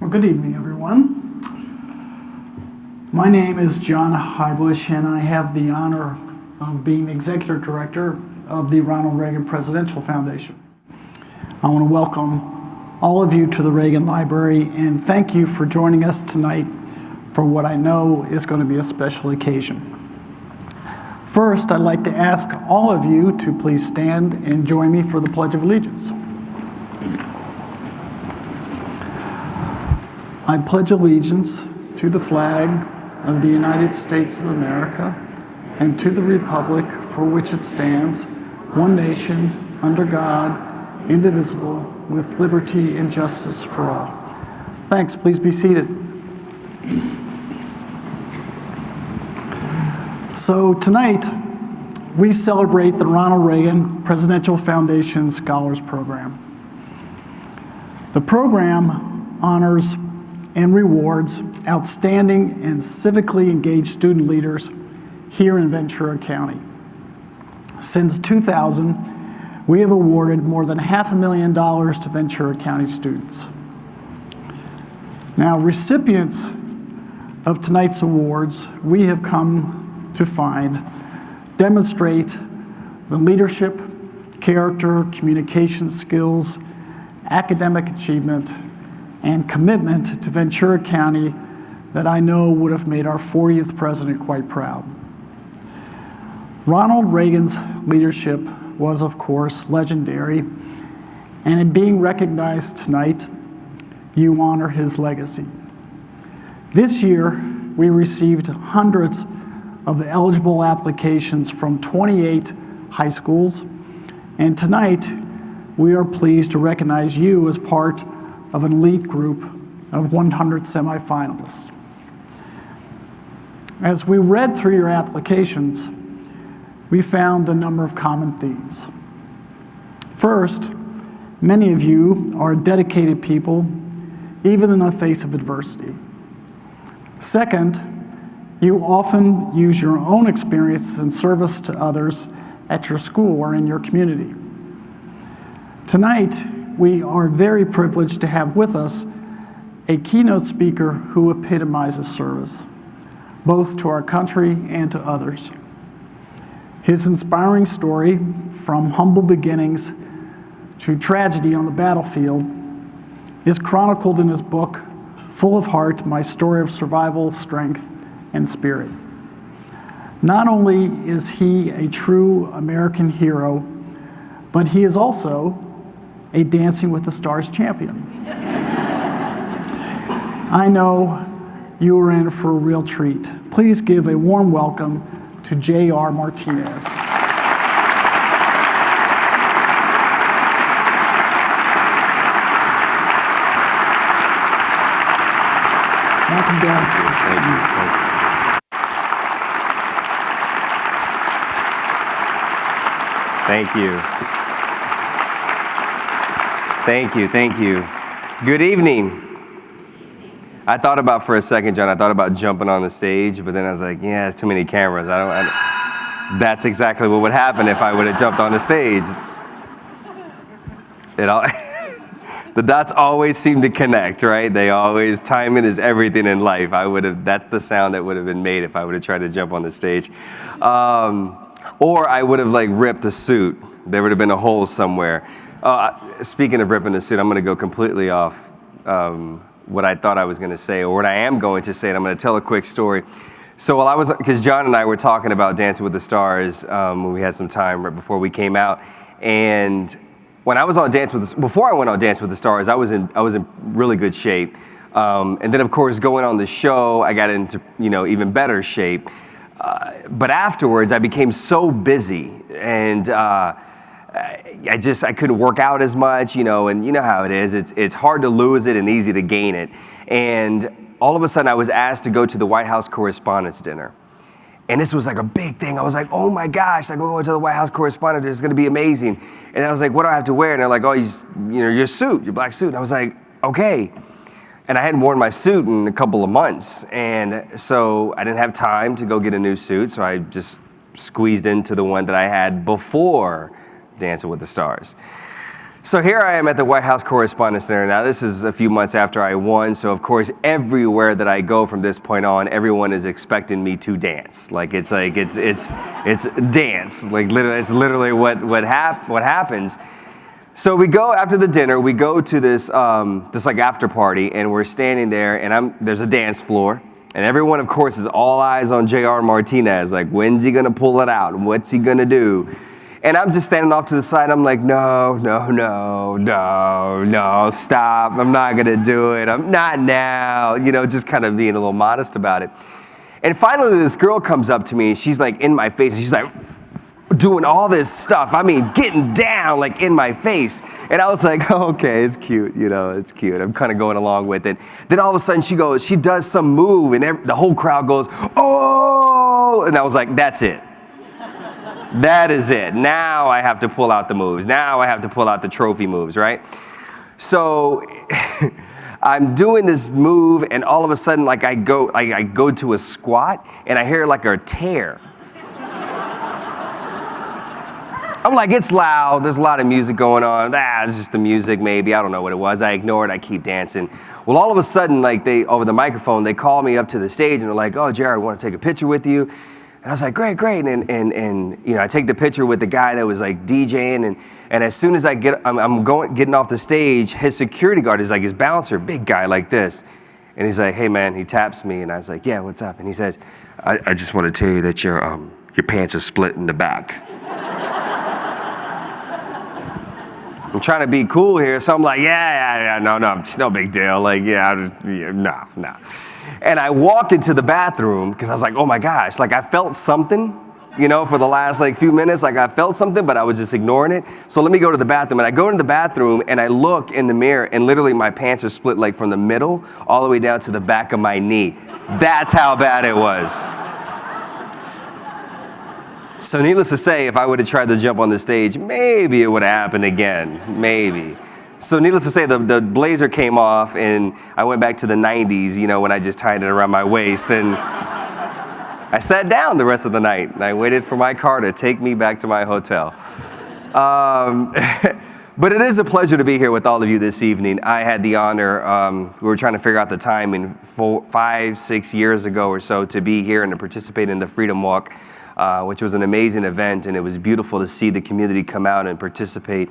Well, good evening, everyone. My name is John Highbush, and I have the honor of being the Executive Director of the Ronald Reagan Presidential Foundation. I want to welcome all of you to the Reagan Library and thank you for joining us tonight for what I know is going to be a special occasion. First, I'd like to ask all of you to please stand and join me for the Pledge of Allegiance. I pledge allegiance to the flag of the United States of America and to the republic for which it stands, one nation, under God, indivisible, with liberty and justice for all. Thanks. Please be seated. So tonight, we celebrate the Ronald Reagan Presidential Foundation Scholars Program. The program honors and rewards outstanding and civically engaged student leaders here in Ventura County. Since 2000, we have awarded more than $500,000 to Ventura County students. Now, recipients of tonight's awards, we have come to find, demonstrate the leadership, character, communication skills, academic achievement, and commitment to Ventura County that I know would have made our 40th president quite proud. Ronald Reagan's leadership was, of course, legendary, and in being recognized tonight, you honor his legacy. This year, we received hundreds of eligible applications from 28 high schools, and tonight, we are pleased to recognize you as part of an elite group of 100 semifinalists. As we read through your applications, we found a number of common themes. First, many of you are dedicated people, even in the face of adversity. Second, you often use your own experiences in service to others at your school or in your community. Tonight, we are very privileged to have with us a keynote speaker who epitomizes service, both to our country and to others. His inspiring story, from humble beginnings to tragedy on the battlefield, is chronicled in his book, Full of Heart, My Story of Survival, Strength, and Spirit. Not only is he a true American hero, but he is also a Dancing with the Stars champion. I know you are in for a real treat. Please give a warm welcome to J.R. Martinez. Welcome down. Thank you. Thank you. Thank you, thank you. Good evening. I thought about for a second, John, I thought about jumping on the stage, but then I was like, yeah, it's too many cameras. That's exactly what would happen if I would have jumped on the stage. The dots always seem to connect, right? Timing is everything in life. That's the sound that would have been made if I would have tried to jump on the stage. Or I would have ripped the suit. There would have been a hole somewhere. Speaking of ripping the suit, I'm going to go completely off what I thought I was going to say, or what I am going to say, and I'm going to tell a quick story. So because John and I were talking about Dancing with the Stars when we had some time right before we came out, and when I was on before I went on Dancing with the Stars, I was in really good shape, and then of course going on the show, I got into even better shape. But afterwards, I became so busy, and I couldn't work out as much, and you know how it is. It's hard to lose it and easy to gain it. And all of a sudden, I was asked to go to the White House Correspondents' Dinner. And this was a big thing. I was like, oh my gosh, we're going to the White House Correspondents' Dinner. It's going to be amazing. And I was like, what do I have to wear? And they're like, oh, your suit, your black suit. And I was like, okay. And I hadn't worn my suit in a couple of months. And so I didn't have time to go get a new suit. So I just squeezed into the one that I had before Dancing with the Stars. So here I am at the White House Correspondents' Center. Now this is a few months after I won, so of course everywhere that I go from this point on, everyone is expecting me to dance. It's dance. It's literally what happens. So we go after the dinner. We go to this after party, and we're standing there, and there's a dance floor, and everyone of course is all eyes on J.R. Martinez. Like, when's he gonna pull it out? What's he gonna do? And I'm just standing off to the side. I'm like, no, stop. I'm not going to do it. I'm not now. Just kind of being a little modest about it. And finally, this girl comes up to me, and she's like in my face. And she's like doing all this stuff. I mean, getting down like in my face. And I was like, oh, okay, it's cute. It's cute. I'm kind of going along with it. Then all of a sudden she does some move, and the whole crowd goes, oh. And I was like, that's it. That is it. Now I have to pull out the moves. Now I have to pull out the trophy moves, right? So I'm doing this move, and all of a sudden, I go to a squat, and I hear like a tear. I'm like, it's loud. There's a lot of music going on. It's just the music, maybe. I don't know what it was. I ignore it. I keep dancing. Well, all of a sudden, over the microphone, they call me up to the stage, and they're like, oh, Jared, I want to take a picture with you. And I was like, great. And I take the picture with the guy that was like DJing, and as soon as I'm getting off the stage, his security guard is like his bouncer, big guy like this. And he's like, hey man, he taps me, and I was like, yeah, what's up? And he says, I just want to tell you that your pants are split in the back. I'm trying to be cool here, so I'm like, yeah, no, it's no big deal. No. And I walk into the bathroom because I was like, oh my gosh, I felt something, for the last few minutes, I felt something, but I was just ignoring it. So let me go to the bathroom. And I go into the bathroom and I look in the mirror, and literally my pants are split from the middle all the way down to the back of my knee. That's how bad it was. So needless to say, if I would have tried to jump on the stage, maybe it would have happened again, maybe. So needless to say, the blazer came off, and I went back to the 90s, when I just tied it around my waist, and I sat down the rest of the night, and I waited for my car to take me back to my hotel. But it is a pleasure to be here with all of you this evening. I had the honor, we were trying to figure out the timing, 5-6 years ago or so, to be here and to participate in the Freedom Walk, which was an amazing event, and it was beautiful to see the community come out and participate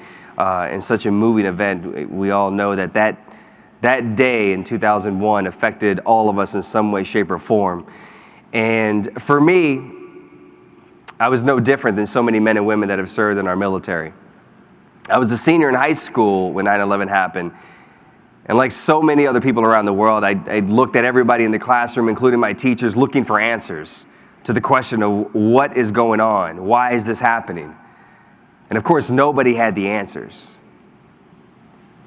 in such a moving event. We all know that day in 2001 affected all of us in some way, shape, or form. And for me, I was no different than so many men and women that have served in our military. I was a senior in high school when 9/11 happened. And like so many other people around the world, I looked at everybody in the classroom, including my teachers, looking for answers to the question of what is going on? Why is this happening? And of course, nobody had the answers.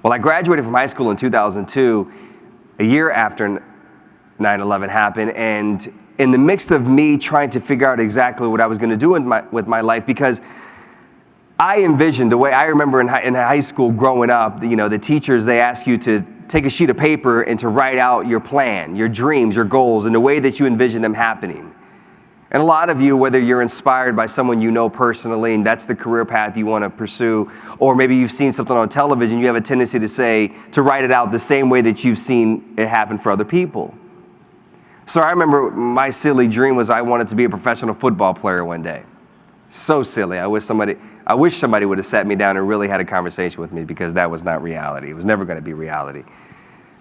Well, I graduated from high school in 2002, a year after 9/11 happened, and in the midst of me trying to figure out exactly what I was going to do with my life, because I envisioned the way I remember in high school growing up, the teachers, they ask you to take a sheet of paper and to write out your plan, your dreams, your goals, and the way that you envision them happening. And a lot of you, whether you're inspired by someone you know personally, and that's the career path you want to pursue, or maybe you've seen something on television, you have a tendency to write it out the same way that you've seen it happen for other people. So I remember my silly dream was I wanted to be a professional football player one day. So silly. I wish somebody would have sat me down and really had a conversation with me, because that was not reality. It was never going to be reality.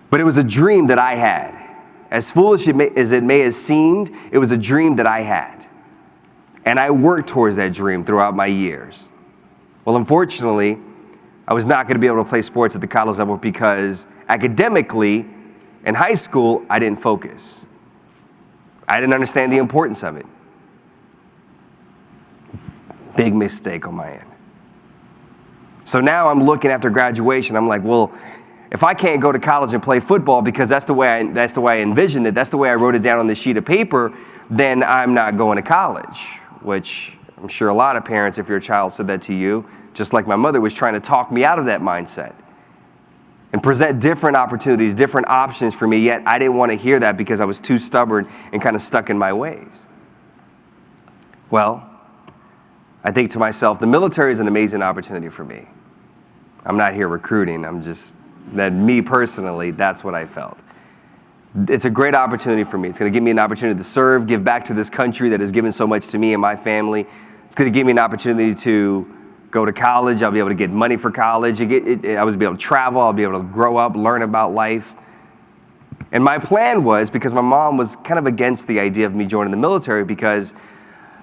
But it was a dream that I had. As foolish as it may have seemed, it was a dream that I had. And I worked towards that dream throughout my years. Well, unfortunately, I was not going to be able to play sports at the college level because academically, in high school, I didn't focus. I didn't understand the importance of it. Big mistake on my end. So now I'm looking after graduation. I'm like, well, if I can't go to college and play football because that's the way I envisioned it, that's the way I wrote it down on this sheet of paper, then I'm not going to college, which I'm sure a lot of parents, if your child said that to you, just like my mother was trying to talk me out of that mindset and present different opportunities, different options for me, yet I didn't want to hear that because I was too stubborn and kind of stuck in my ways. Well, I think to myself, the military is an amazing opportunity for me. I'm not here recruiting. Me personally, that's what I felt. It's a great opportunity for me. It's going to give me an opportunity to serve, give back to this country that has given so much to me and my family. It's going to give me an opportunity to go to college. I'll be able to get money for college. I was be able to travel. I'll be able to grow up, learn about life. And my plan was, because my mom was kind of against the idea of me joining the military, because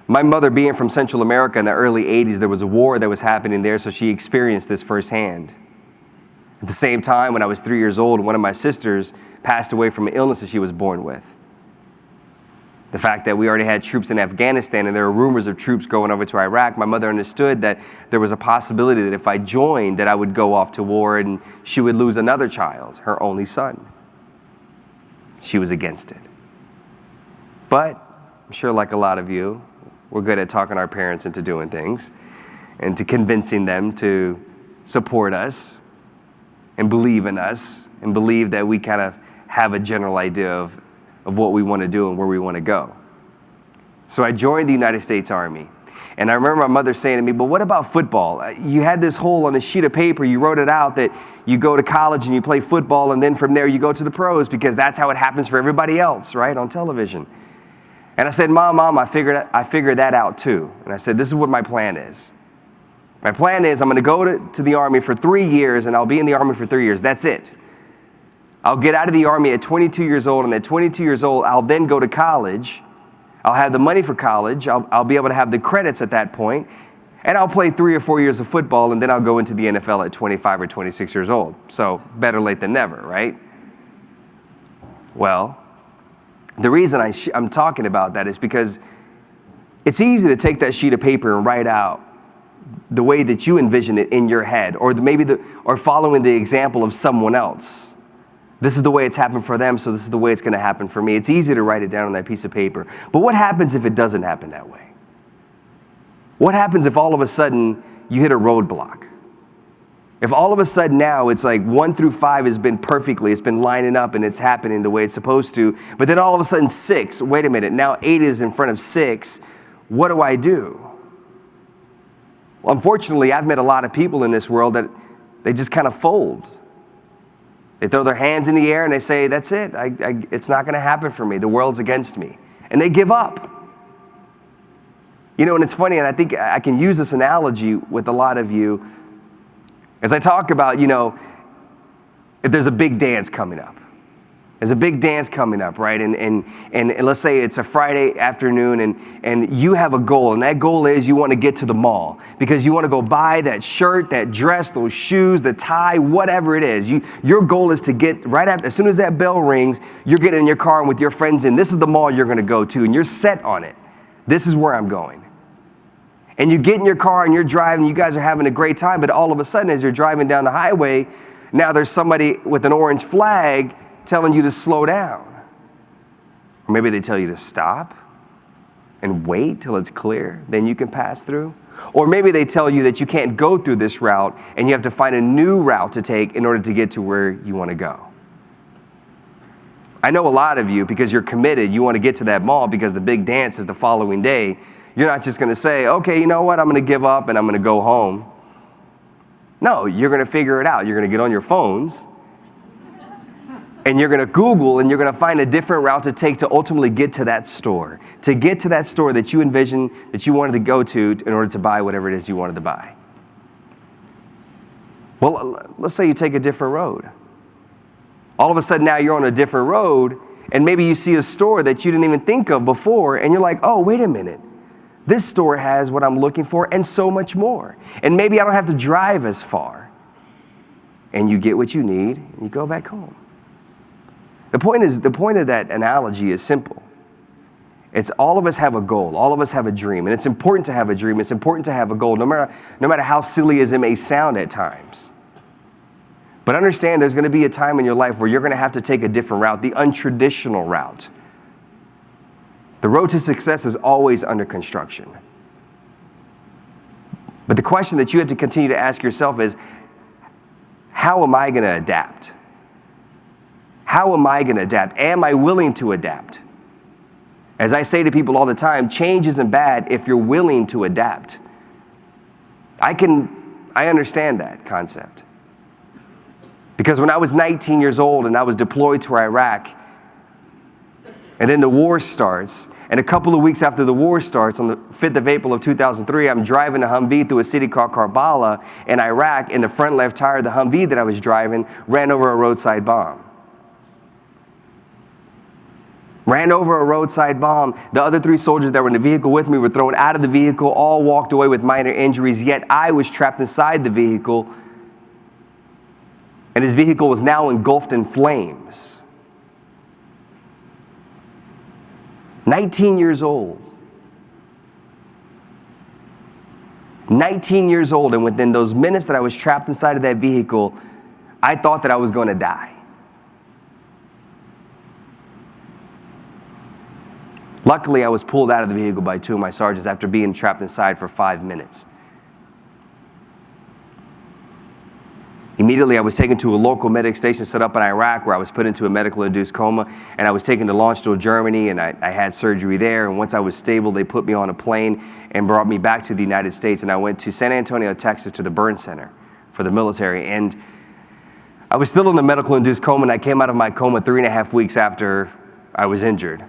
my mother being from Central America in the early 80s, there was a war that was happening there, so she experienced this firsthand. At the same time, when I was 3 years old, one of my sisters passed away from an illness that she was born with. The fact that we already had troops in Afghanistan and there were rumors of troops going over to Iraq, my mother understood that there was a possibility that if I joined, that I would go off to war and she would lose another child, her only son. She was against it. But I'm sure, like a lot of you, we're good at talking our parents into doing things and to convincing them to support us and believe in us and believe that we kind of have a general idea of what we want to do and where we want to go. So I joined the United States Army. And I remember my mother saying to me, but what about football? You had this hole on a sheet of paper. You wrote it out that you go to college and you play football, and then from there you go to the pros, because that's how it happens for everybody else, right, on television. And I said, Mom, I figured that out too. And I said, this is what my plan is. My plan is I'm going to go to the Army for 3 years, and I'll be in the Army for 3 years. That's it. I'll get out of the Army at 22 years old, and at 22 years old, I'll then go to college. I'll have the money for college. I'll be able to have the credits at that point, and I'll play 3 or 4 years of football, and then I'll go into the NFL at 25 or 26 years old. So better late than never, right? Well, the reason I'm talking about that is because it's easy to take that sheet of paper and write out the way that you envision it in your head, or or following the example of someone else. This is the way it's happened for them, so this is the way it's going to happen for me. It's easy to write it down on that piece of paper. But what happens if it doesn't happen that way? What happens if all of a sudden you hit a roadblock? If all of a sudden now it's like 1 through 5 has been perfectly, it's been lining up and it's happening the way it's supposed to, but then all of a sudden 6, wait a minute, now 8 is in front of 6, what do I do? Well, unfortunately, I've met a lot of people in this world that they just kind of fold. They throw their hands in the air and they say, that's it, it's not going to happen for me, the world's against me. And they give up. You know, and it's funny, and I think I can use this analogy with a lot of you as I talk about, you know, if there's a big dance coming up. There's a big dance coming up, right? And let's say it's a Friday afternoon and you have a goal, and that goal is you want to get to the mall because you want to go buy that shirt, that dress, those shoes, the tie, whatever it is. Your goal is to get right after, as soon as that bell rings, you're getting in your car and with your friends, and this is the mall you're going to go to, and you're set on it. This is where I'm going. And you get in your car and you're driving, you guys are having a great time, but all of a sudden as you're driving down the highway, now there's somebody with an orange flag telling you to slow down. Or maybe they tell you to stop and wait till it's clear, then you can pass through. Or maybe they tell you that you can't go through this route and you have to find a new route to take in order to get to where you want to go. I know a lot of you, because you're committed, you want to get to that mall because the big dance is the following day. You're not just going to say, okay, you know what, I'm going to give up and I'm going to go home. No, you're going to figure it out. You're going to get on your phones and you're going to Google and you're going to find a different route to take to ultimately get to that store. To get to that store that you envisioned, that you wanted to go to in order to buy whatever it is you wanted to buy. Well, let's say you take a different road. All of a sudden now you're on a different road and maybe you see a store that you didn't even think of before and you're like, oh, wait a minute. This store has what I'm looking for and so much more. And maybe I don't have to drive as far. And you get what you need and you go back home. The point of that analogy is simple. It's all of us have a goal. All of us have a dream. And it's important to have a dream. It's important to have a goal, no matter how silly as it may sound at times. But understand there's going to be a time in your life where you're going to have to take a different route, the untraditional route. The road to success is always under construction. But the question that you have to continue to ask yourself is, how am I going to adapt? How am I going to adapt? Am I willing to adapt? As I say to people all the time, change isn't bad if you're willing to adapt. I understand that concept. Because when I was 19 years old and I was deployed to Iraq, and then the war starts, and a couple of weeks after the war starts, on the 5th of April of 2003, I'm driving a Humvee through a city called Karbala in Iraq, and the front left tire of the Humvee that I was driving ran over a roadside bomb. Ran over a roadside bomb. The other 3 soldiers that were in the vehicle with me were thrown out of the vehicle, all walked away with minor injuries, yet I was trapped inside the vehicle, and his vehicle was now engulfed in flames. 19 years old. 19 years old, and within those minutes that I was trapped inside of that vehicle, I thought that I was going to die. Luckily, I was pulled out of the vehicle by 2 of my sergeants after being trapped inside for 5 minutes. Immediately, I was taken to a local medic station set up in Iraq where I was put into a medical-induced coma, and I was taken to Launcesville, Germany, and I had surgery there. And once I was stable, they put me on a plane and brought me back to the United States, and I went to San Antonio, Texas, to the burn center for the military. And I was still in the medical-induced coma, and I came out of my coma 3.5 weeks after I was injured.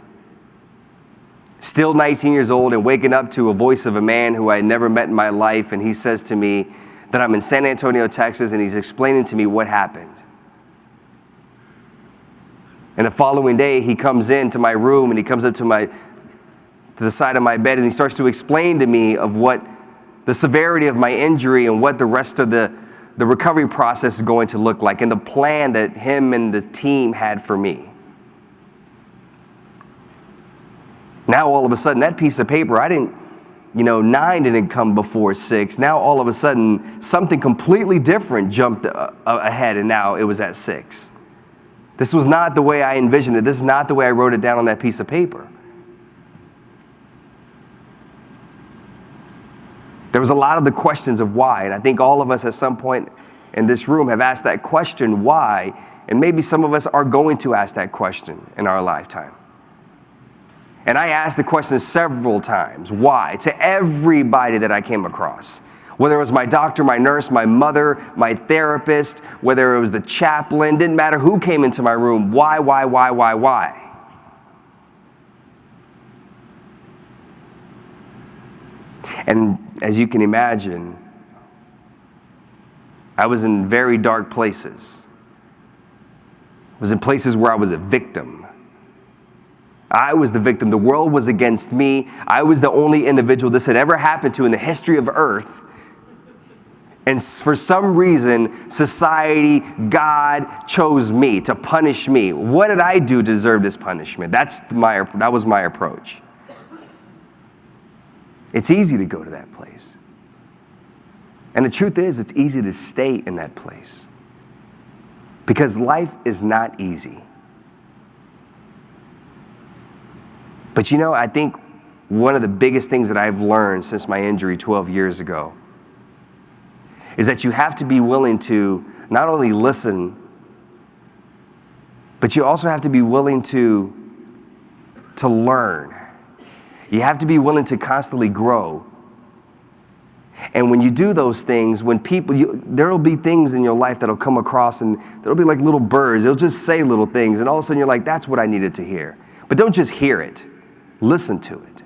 Still 19 years old and waking up to a voice of a man who I had never met in my life, and he says to me that I'm in San Antonio, Texas, and he's explaining to me what happened. And the following day, he comes into my room, and he comes up to the side of my bed, and he starts to explain to me of what the severity of my injury and what the rest of the recovery process is going to look like, and the plan that him and the team had for me. Now, all of a sudden, that piece of paper, 9 didn't come before 6. Now, all of a sudden, something completely different jumped ahead, and now it was at 6. This was not the way I envisioned it. This is not the way I wrote it down on that piece of paper. There was a lot of the questions of why, and I think all of us at some point in this room have asked that question, why, and maybe some of us are going to ask that question in our lifetime. And I asked the question several times, why, to everybody that I came across. Whether it was my doctor, my nurse, my mother, my therapist, whether it was the chaplain, didn't matter who came into my room, why? And as you can imagine, I was in very dark places. I was in places where I was a victim. I was the victim. The world was against me. I was the only individual this had ever happened to in the history of Earth. And for some reason, society, God chose me to punish me. What did I do to deserve this punishment? That was my approach. It's easy to go to that place. And the truth is, it's easy to stay in that place. Because life is not easy. But I think one of the biggest things that I've learned since my injury 12 years ago is that you have to be willing to not only listen, but you also have to be willing to learn. You have to be willing to constantly grow. And when you do those things, there will be things in your life that'll come across, and there'll be like little birds. They'll just say little things, and all of a sudden you're like, that's what I needed to hear. But don't just hear it. Listen to it.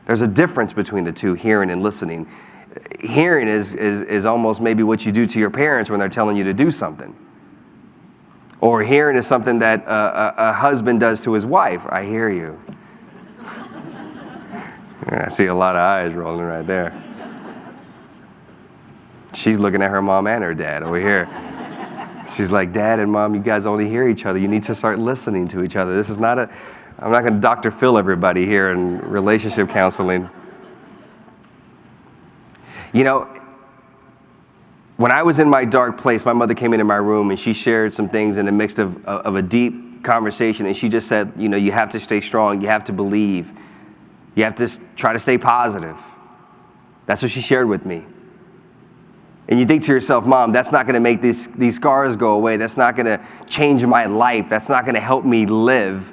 There's a difference between the two, hearing and listening. Hearing is almost maybe what you do to your parents when they're telling you to do something. Or hearing is something that a husband does to his wife. I hear you. I see a lot of eyes rolling right there. She's looking at her mom and her dad over here. She's like, Dad and Mom, you guys only hear each other. You need to start listening to each other. I'm not going to Dr. Phil everybody here in relationship counseling. When I was in my dark place, my mother came into my room and she shared some things in the midst of a deep conversation. And she just said, you have to stay strong. You have to believe. You have to try to stay positive. That's what she shared with me. And you think to yourself, Mom, that's not going to make these scars go away. That's not going to change my life. That's not going to help me live.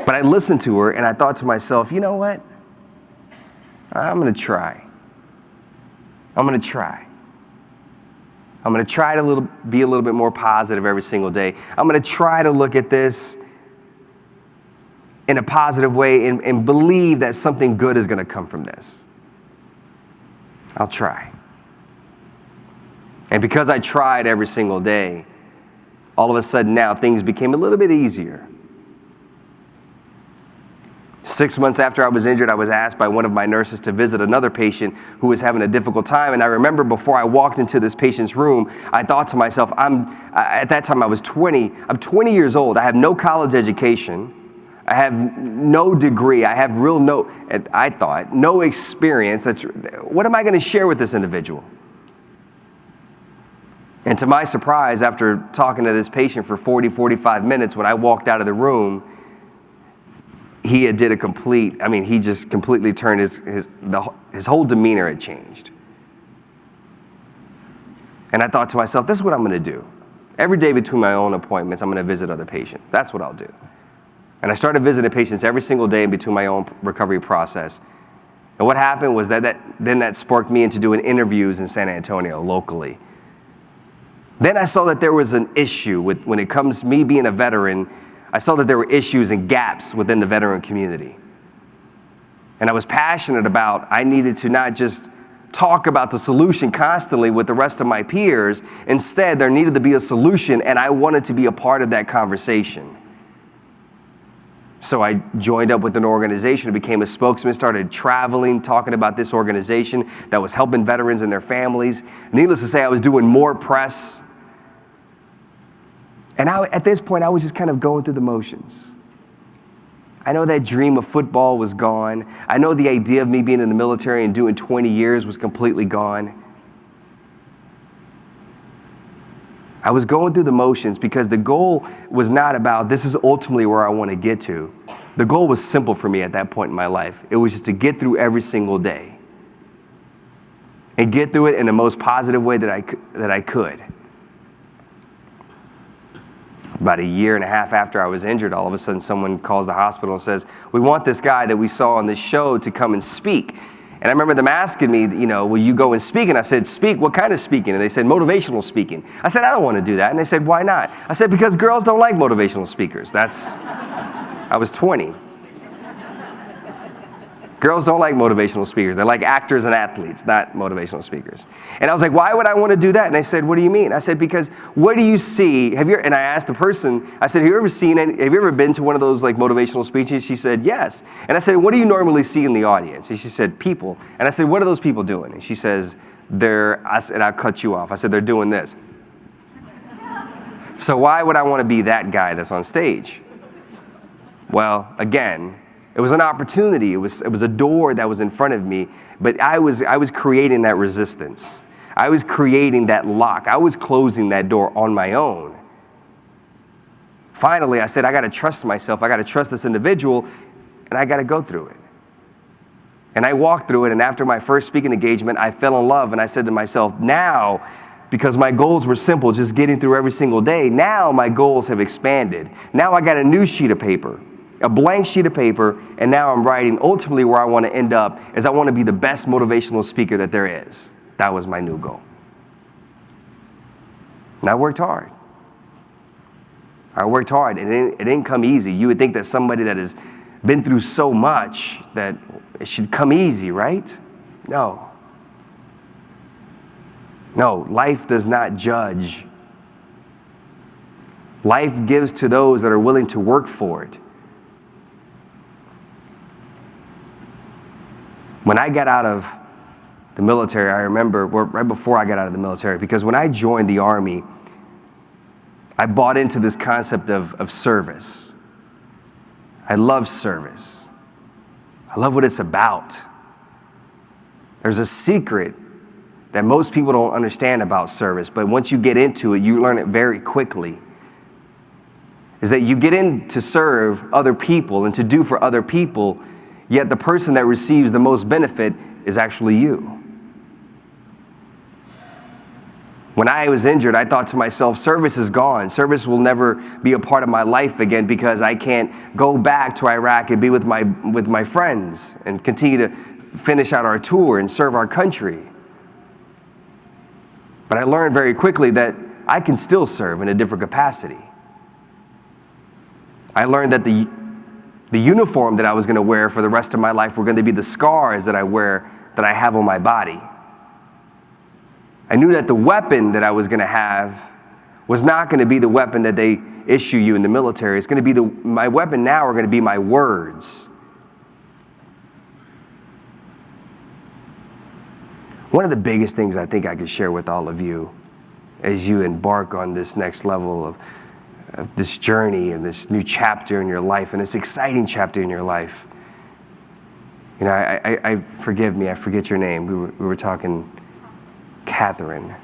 But I listened to her and I thought to myself, you know what? I'm going to try. I'm going to try to be a little bit more positive every single day. I'm going to try to look at this in a positive way and believe that something good is going to come from this. I'll try. And because I tried every single day, all of a sudden now things became a little bit easier. 6 months after I was injured, I was asked by one of my nurses to visit another patient who was having a difficult time. And I remember before I walked into this patient's room, I thought to myself, at that time I was 20. I'm 20 years old. I have no college education. I have no degree. I have no experience. What am I going to share with this individual? And to my surprise, after talking to this patient for 45 minutes, when I walked out of the room, he just completely turned his whole demeanor had changed. And I thought to myself, this is what I'm going to do. Every day between my own appointments, I'm going to visit other patients. That's what I'll do. And I started visiting patients every single day in between my own recovery process. And what happened was that sparked me into doing interviews in San Antonio locally. Then I saw that there was an issue when it comes to me being a veteran. I saw that there were issues and gaps within the veteran community. And I was passionate about, I needed to not just talk about the solution constantly with the rest of my peers. Instead, there needed to be a solution, and I wanted to be a part of that conversation. So I joined up with an organization, became a spokesman, started traveling, talking about this organization that was helping veterans and their families. Needless to say, I was doing more press. And at this point, I was just kind of going through the motions. I know that dream of football was gone. I know the idea of me being in the military and doing 20 years was completely gone. I was going through the motions because the goal was not about, this is ultimately where I want to get to. The goal was simple for me at that point in my life. It was just to get through every single day and get through it in the most positive way that I could. About a year and a half after I was injured, all of a sudden someone calls the hospital and says, we want this guy that we saw on this show to come and speak. And I remember them asking me, will you go and speak? And I said, speak? What kind of speaking? And they said, motivational speaking. I said, I don't want to do that. And they said, why not? I said, because girls don't like motivational speakers. I was 20. Girls don't like motivational speakers. They like actors and athletes, not motivational speakers. And I was like, why would I want to do that? And they said, what do you mean? I said, because what do you see? And I asked the person, I said, have you ever been to one of those like motivational speeches? She said, yes. And I said, what do you normally see in the audience? And she said, people. And I said, what are those people doing? And she says, I'll cut you off. I said, they're doing this. So why would I want to be that guy that's on stage? Well, again, it was an opportunity. It was a door that was in front of me, but I was creating that resistance. I was creating that lock. I was closing that door on my own. Finally, I said, I got to trust myself. I got to trust this individual, and I got to go through it. And I walked through it, and after my first speaking engagement, I fell in love, and I said to myself, now, because my goals were simple, just getting through every single day, now my goals have expanded. Now I got a new sheet of paper. A blank sheet of paper, and now I'm writing ultimately where I want to end up is I want to be the best motivational speaker that there is. That was my new goal. And I worked hard. And it didn't come easy. You would think that somebody that has been through so much that it should come easy, right? No. No, life does not judge. Life gives to those that are willing to work for it. When I got out of the military, I remember, right before I got out of the military, because when I joined the Army, I bought into this concept of service. I love service. I love what it's about. There's a secret that most people don't understand about service, but once you get into it, you learn it very quickly. Is that you get in to serve other people and to do for other people, yet the person that receives the most benefit is actually you. When I was injured, I thought to myself, service is gone. Service will never be a part of my life again because I can't go back to Iraq and be with my friends and continue to finish out our tour and serve our country. But I learned very quickly that I can still serve in a different capacity. I learned that the uniform that I was going to wear for the rest of my life were going to be the scars that I have on my body. I knew that the weapon that I was going to have was not going to be the weapon that they issue you in the military. It's going to be my weapon now are going to be my words. One of the biggest things I think I could share with all of you as you embark on this next level of this journey and this new chapter in your life and this exciting chapter in your life. You know, I forgive me, I forget your name. We were talking, Catherine.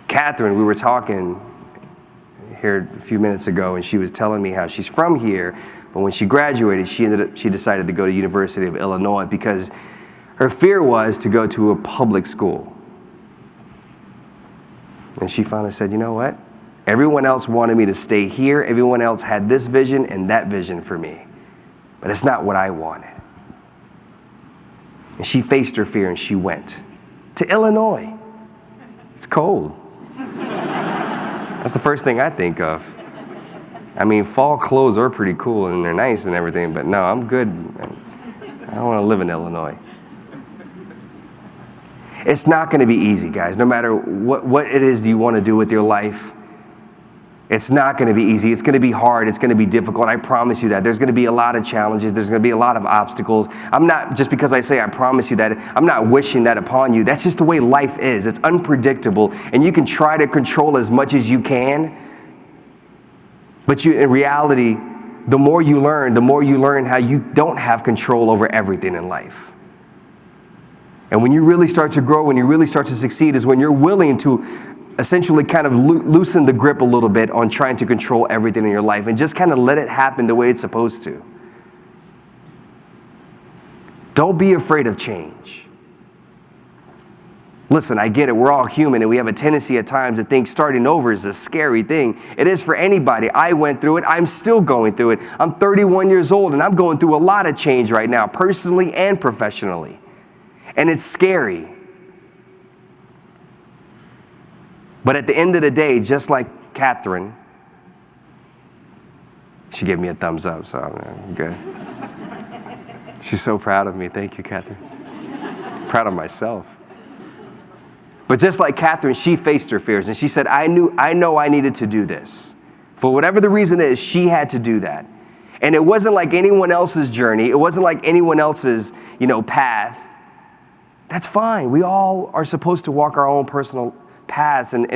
Catherine, we were talking here a few minutes ago, and she was telling me how she's from here, but when she graduated, she decided to go to University of Illinois because her fear was to go to a public school. And she finally said, you know what? Everyone else wanted me to stay here. Everyone else had this vision and that vision for me. But it's not what I wanted. And she faced her fear and she went to Illinois. It's cold. That's the first thing I think of. I mean, fall clothes are pretty cool and they're nice and everything, but no, I'm good. I don't want to live in Illinois. It's not going to be easy, guys. No matter what it is you want to do with your life, it's not going to be easy. It's going to be hard. It's going to be difficult. I promise you that. There's going to be a lot of challenges. There's going to be a lot of obstacles. I'm not, just because I say I promise you that, I'm not wishing that upon you. That's just the way life is. It's unpredictable. And you can try to control as much as you can. But in reality, the more you learn how you don't have control over everything in life. And when you really start to grow, when you really start to succeed, is when you're willing to essentially kind of loosen the grip a little bit on trying to control everything in your life and just kind of let it happen the way it's supposed to. Don't be afraid of change. Listen, I get it. We're all human and we have a tendency at times to think starting over is a scary thing. It is for anybody. I went through it. I'm still going through it. I'm 31 years old and I'm going through a lot of change right now, personally and professionally. And it's scary. But at the end of the day, just like Catherine, she gave me a thumbs up, so I'm good. She's so proud of me. Thank you, Catherine. Proud of myself. But just like Catherine, she faced her fears and she said, I know I needed to do this. For whatever the reason is, she had to do that. And it wasn't like anyone else's journey. It wasn't like anyone else's, path. That's fine. We all are supposed to walk our own personal paths and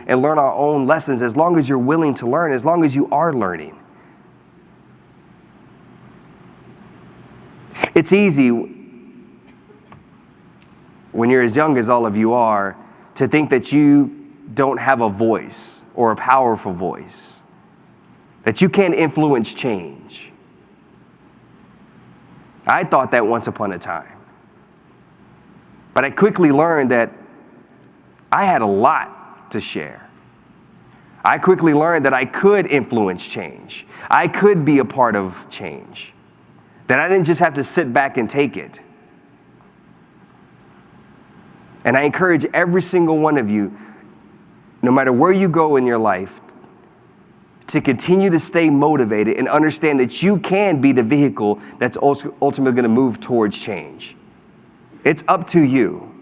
learn our own lessons as long as you're willing to learn, as long as you are learning. It's easy when you're as young as all of you are to think that you don't have a voice or a powerful voice, that you can't influence change. I thought that once upon a time. But I quickly learned that I had a lot to share. I quickly learned that I could influence change. I could be a part of change. That I didn't just have to sit back and take it. And I encourage every single one of you, no matter where you go in your life, to continue to stay motivated and understand that you can be the vehicle that's ultimately going to move towards change. It's up to you.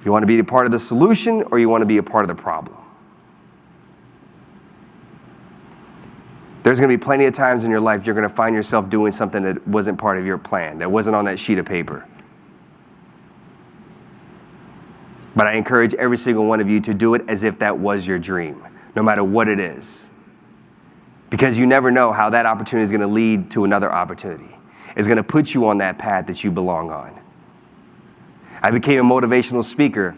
You want to be a part of the solution or you want to be a part of the problem. There's going to be plenty of times in your life you're going to find yourself doing something that wasn't part of your plan, that wasn't on that sheet of paper. But I encourage every single one of you to do it as if that was your dream, no matter what it is. Because you never know how that opportunity is going to lead to another opportunity. It's going to put you on that path that you belong on. I became a motivational speaker.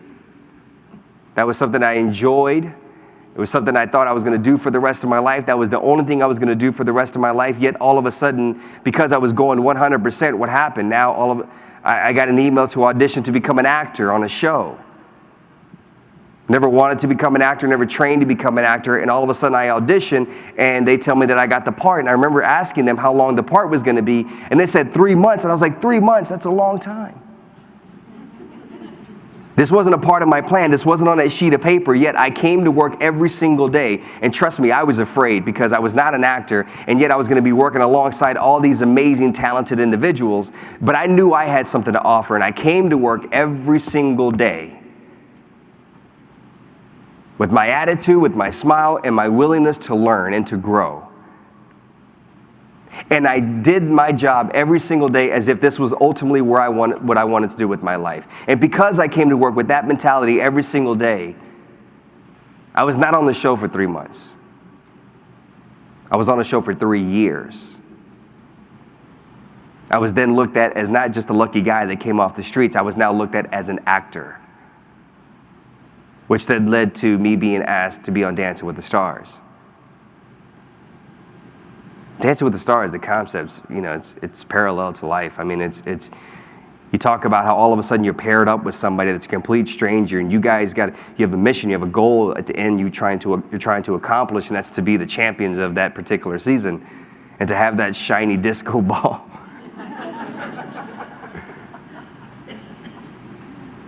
That was something I enjoyed. It was something I thought I was going to do for the rest of my life. That was the only thing I was going to do for the rest of my life. Yet all of a sudden, because I was going 100%, what happened? Now I got an email to audition to become an actor on a show. Never wanted to become an actor, never trained to become an actor, and all of a sudden I audition and they tell me that I got the part. And I remember asking them how long the part was going to be, and they said 3 months, and I was like, 3 months, that's a long time. This wasn't a part of my plan. This wasn't on that sheet of paper, yet I came to work every single day. And trust me, I was afraid because I was not an actor, and yet I was going to be working alongside all these amazing, talented individuals. But I knew I had something to offer, and I came to work every single day with my attitude, with my smile, and my willingness to learn and to grow. And I did my job every single day as if this was ultimately what I wanted to do with my life. And because I came to work with that mentality every single day, I was not on the show for 3 months. I was on the show for 3 years. I was then looked at as not just a lucky guy that came off the streets. I was now looked at as an actor, which then led to me being asked to be on Dancing with the Stars. Dancing with the Stars, the concept's, it's parallel to life. I mean, it's you talk about how all of a sudden you're paired up with somebody that's a complete stranger, and you have a mission, you have a goal at the end you're trying to accomplish, and that's to be the champions of that particular season, and to have that shiny disco ball.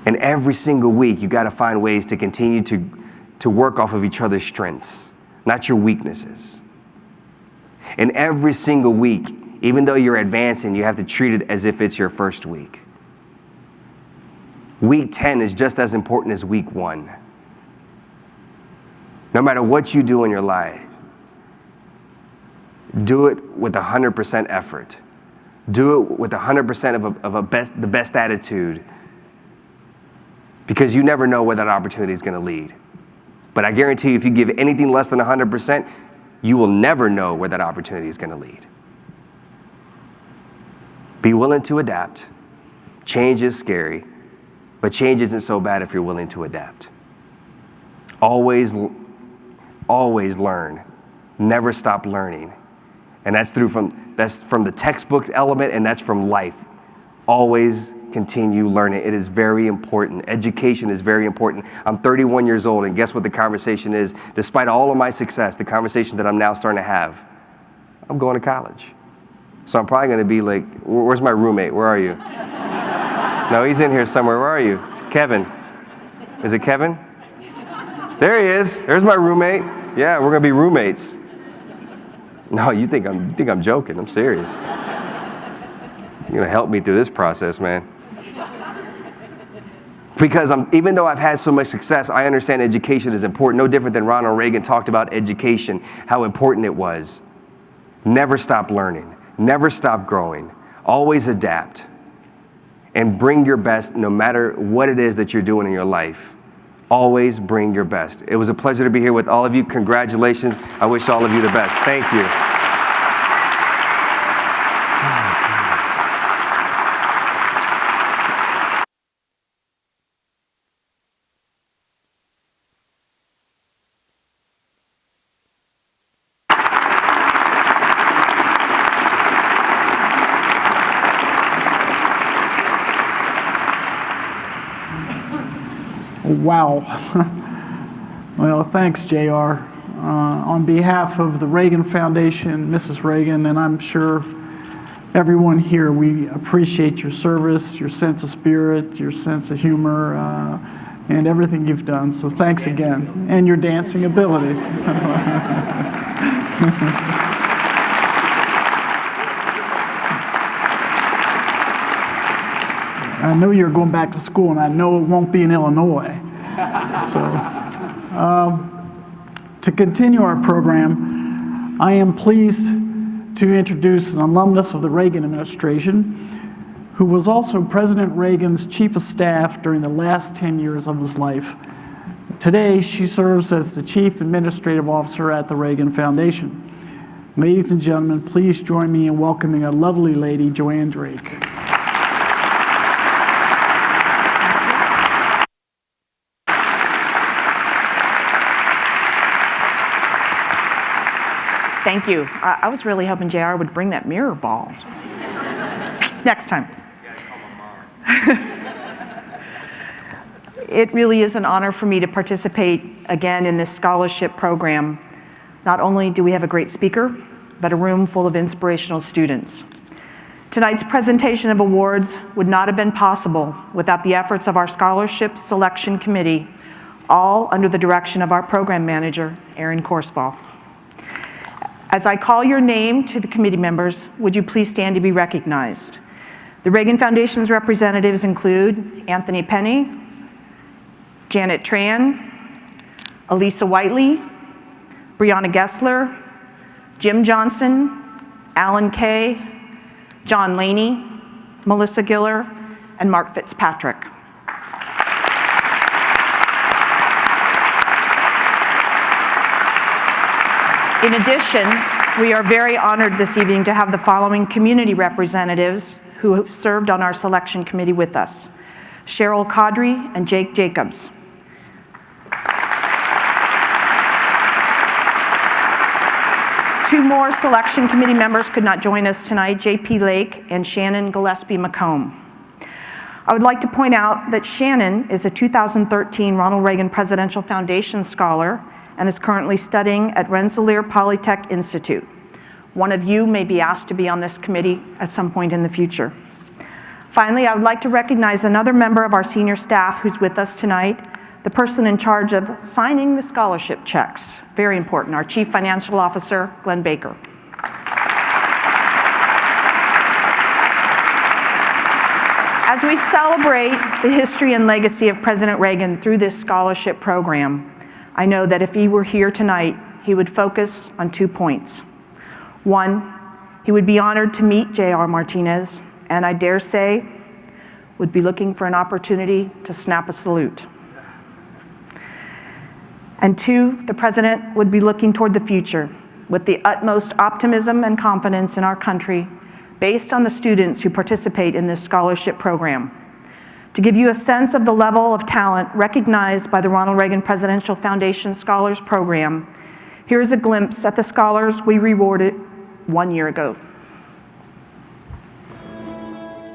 And every single week, you got to find ways to continue to work off of each other's strengths, not your weaknesses. And every single week, even though you're advancing, you have to treat it as if it's your first week. Week 10 is just as important as week 1. No matter what you do in your life, do it with 100% effort. Do it with 100% of the best attitude, because you never know where that opportunity is going to lead. But I guarantee you, if you give anything less than 100%, you will never know where that opportunity is going to lead. Be willing to adapt. Change is scary, but change isn't so bad if you're willing to adapt. Always learn. Never stop learning. And that's from the textbook element, and that's from life. Always continue learning. It is very important. Education is very important. I'm 31 years old, and guess what the conversation is? Despite all of my success, the conversation that I'm now starting to have, I'm going to college. So I'm probably going to be like, where's my roommate? Where are you? No, he's in here somewhere. Where are you? Kevin. Is it Kevin? There he is. There's my roommate. Yeah, we're going to be roommates. No, you think I'm joking. I'm serious. You're going to help me through this process, man. Because even though I've had so much success, I understand education is important. No different than Ronald Reagan talked about education, how important it was. Never stop learning. Never stop growing. Always adapt. And bring your best no matter what it is that you're doing in your life. Always bring your best. It was a pleasure to be here with all of you. Congratulations. I wish all of you the best. Thank you. Wow. Well, thanks, JR. On behalf of the Reagan Foundation, Mrs. Reagan, and I'm sure everyone here, we appreciate your service, your sense of spirit, your sense of humor, and everything you've done. So thanks again. And your dancing ability. I know you're going back to school, and I know it won't be in Illinois. So, to continue our program, I am pleased to introduce an alumnus of the Reagan administration, who was also President Reagan's chief of staff during the last 10 years of his life. Today, she serves as the chief administrative officer at the Reagan Foundation. Ladies and gentlemen, please join me in welcoming a lovely lady, Joanne Drake. Thank you. I was really hoping JR would bring that mirror ball. Next time. It really is an honor for me to participate again in this scholarship program. Not only do we have a great speaker, but a room full of inspirational students. Tonight's presentation of awards would not have been possible without the efforts of our Scholarship Selection Committee, all under the direction of our program manager, Erin Korsfall. As I call your name to the committee members, would you please stand to be recognized? The Reagan Foundation's representatives include Anthony Penny, Janet Tran, Elisa Whiteley, Brianna Gessler, Jim Johnson, Alan Kay, John Laney, Melissa Giller, and Mark Fitzpatrick. In addition, we are very honored this evening to have the following community representatives who have served on our selection committee with us: Cheryl Caudry and Jake Jacobs. Two more selection committee members could not join us tonight, J.P. Lake and Shannon Gillespie McComb. I would like to point out that Shannon is a 2013 Ronald Reagan Presidential Foundation Scholar and is currently studying at Rensselaer Polytech Institute. One of you may be asked to be on this committee at some point in the future. Finally, I would like to recognize another member of our senior staff who's with us tonight, the person in charge of signing the scholarship checks. Very important, our Chief Financial Officer, Glenn Baker. As we celebrate the history and legacy of President Reagan through this scholarship program, I know that if he were here tonight, he would focus on 2 points. One, he would be honored to meet J.R. Martinez, and I dare say, would be looking for an opportunity to snap a salute. And two, the President would be looking toward the future with the utmost optimism and confidence in our country based on the students who participate in this scholarship program. To give you a sense of the level of talent recognized by the Ronald Reagan Presidential Foundation Scholars Program, here's a glimpse at the scholars we rewarded 1 year ago.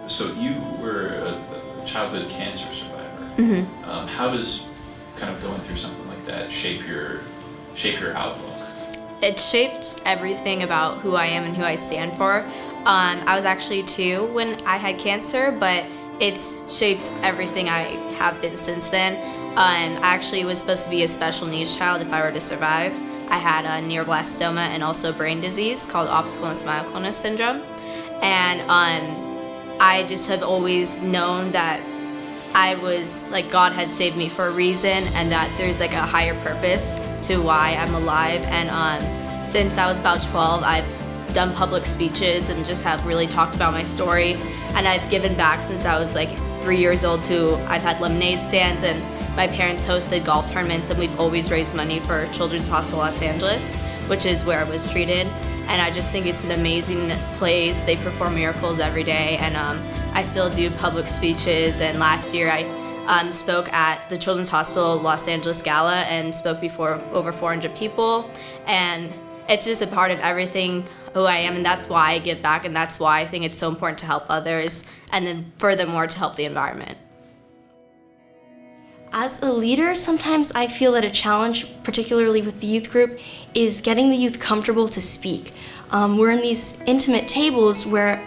So you were a childhood cancer survivor. Mm-hmm. How does kind of going through something like that shape your outlook? It shaped everything about who I am and who I stand for. I was actually 2 when I had cancer, but it's shaped everything I have been since then. I actually was supposed to be a special needs child if I were to survive. I had a neuroblastoma and also brain disease called obstacle-less myoclonus syndrome. And I just have always known that I was, like, God had saved me for a reason and that there's like a higher purpose to why I'm alive. And since I was about 12, I've done public speeches and just have really talked about my story. And I've given back since I was like 3 years old too. I've had lemonade stands and my parents hosted golf tournaments, and we've always raised money for Children's Hospital Los Angeles, which is where I was treated. And I just think it's an amazing place. They perform miracles every day, and I still do public speeches. And last year I spoke at the Children's Hospital Los Angeles Gala and spoke before over 400 people. And it's just a part of everything who I am, and that's why I give back, and that's why I think it's so important to help others, and then furthermore to help the environment. As a leader, sometimes I feel that a challenge, particularly with the youth group, is getting the youth comfortable to speak. We're in these intimate tables where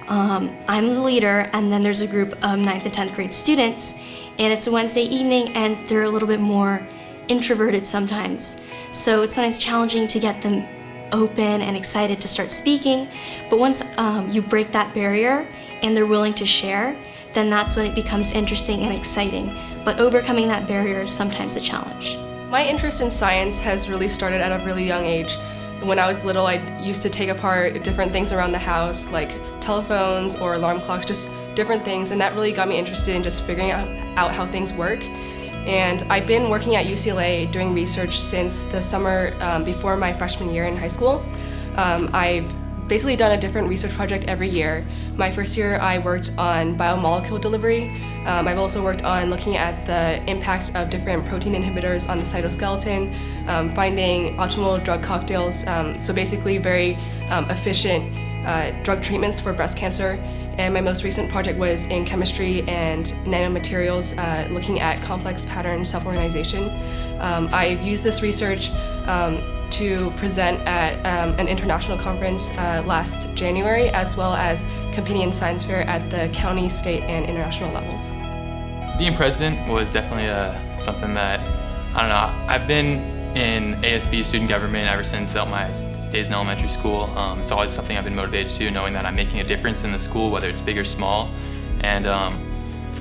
I'm the leader, and then there's a group of 9th and 10th grade students, and it's a Wednesday evening, and they're a little bit more introverted sometimes. So it's sometimes challenging to get them open and excited to start speaking, but once you break that barrier and they're willing to share, then that's when it becomes interesting and exciting. But overcoming that barrier is sometimes a challenge. My interest in science has really started at a really young age. When I was little, I used to take apart different things around the house, like telephones or alarm clocks, just different things, and that really got me interested in just figuring out how things work. And I've been working at UCLA doing research since the summer before my freshman year in high school. I've basically done a different research project every year. My first year I worked on biomolecule delivery. I've also worked on looking at the impact of different protein inhibitors on the cytoskeleton, finding optimal drug cocktails, so basically very efficient drug treatments for breast cancer. And my most recent project was in chemistry and nanomaterials, looking at complex pattern self-organization. I've used this research to present at an international conference last January, as well as competing in science fair at the county, state, and international levels. Being president was definitely something that, I don't know, I've been in ASB student government ever since my days in elementary school. It's always something I've been motivated to, knowing that I'm making a difference in the school, whether it's big or small. And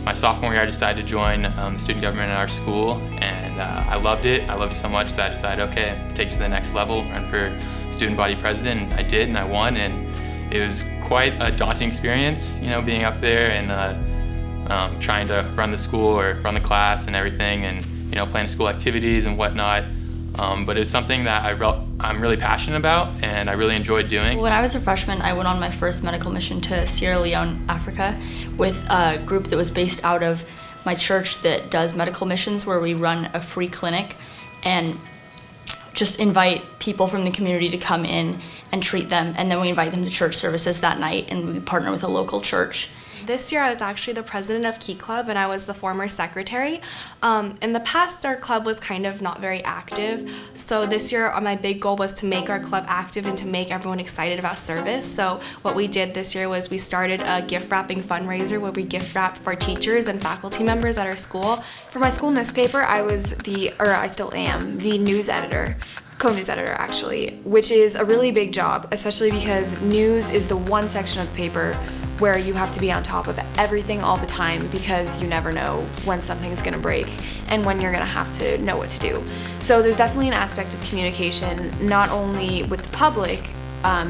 my sophomore year, I decided to join the student government at our school, and I loved it. I loved it so much that I decided, okay, take it to the next level, run for student body president. And I did, and I won, and it was quite a daunting experience, you know, being up there and trying to run the school or run the class and everything, and you know, plan school activities and whatnot. But it's something that I'm really passionate about and I really enjoyed doing. When I was a freshman, I went on my first medical mission to Sierra Leone, Africa, with a group that was based out of my church that does medical missions, where we run a free clinic and just invite people from the community to come in and treat them, and then we invite them to church services that night, and we partner with a local church. This year I was actually the president of Key Club, and I was the former secretary. In the past, our club was kind of not very active, so this year my big goal was to make our club active and to make everyone excited about service. So what we did this year was we started a gift wrapping fundraiser where we gift wrap for teachers and faculty members at our school. For my school newspaper, I still am, the news editor. Co-news editor, actually, which is a really big job, especially because news is the one section of the paper where you have to be on top of everything all the time, because you never know when something's gonna break and when you're gonna have to know what to do. So there's definitely an aspect of communication, not only with the public,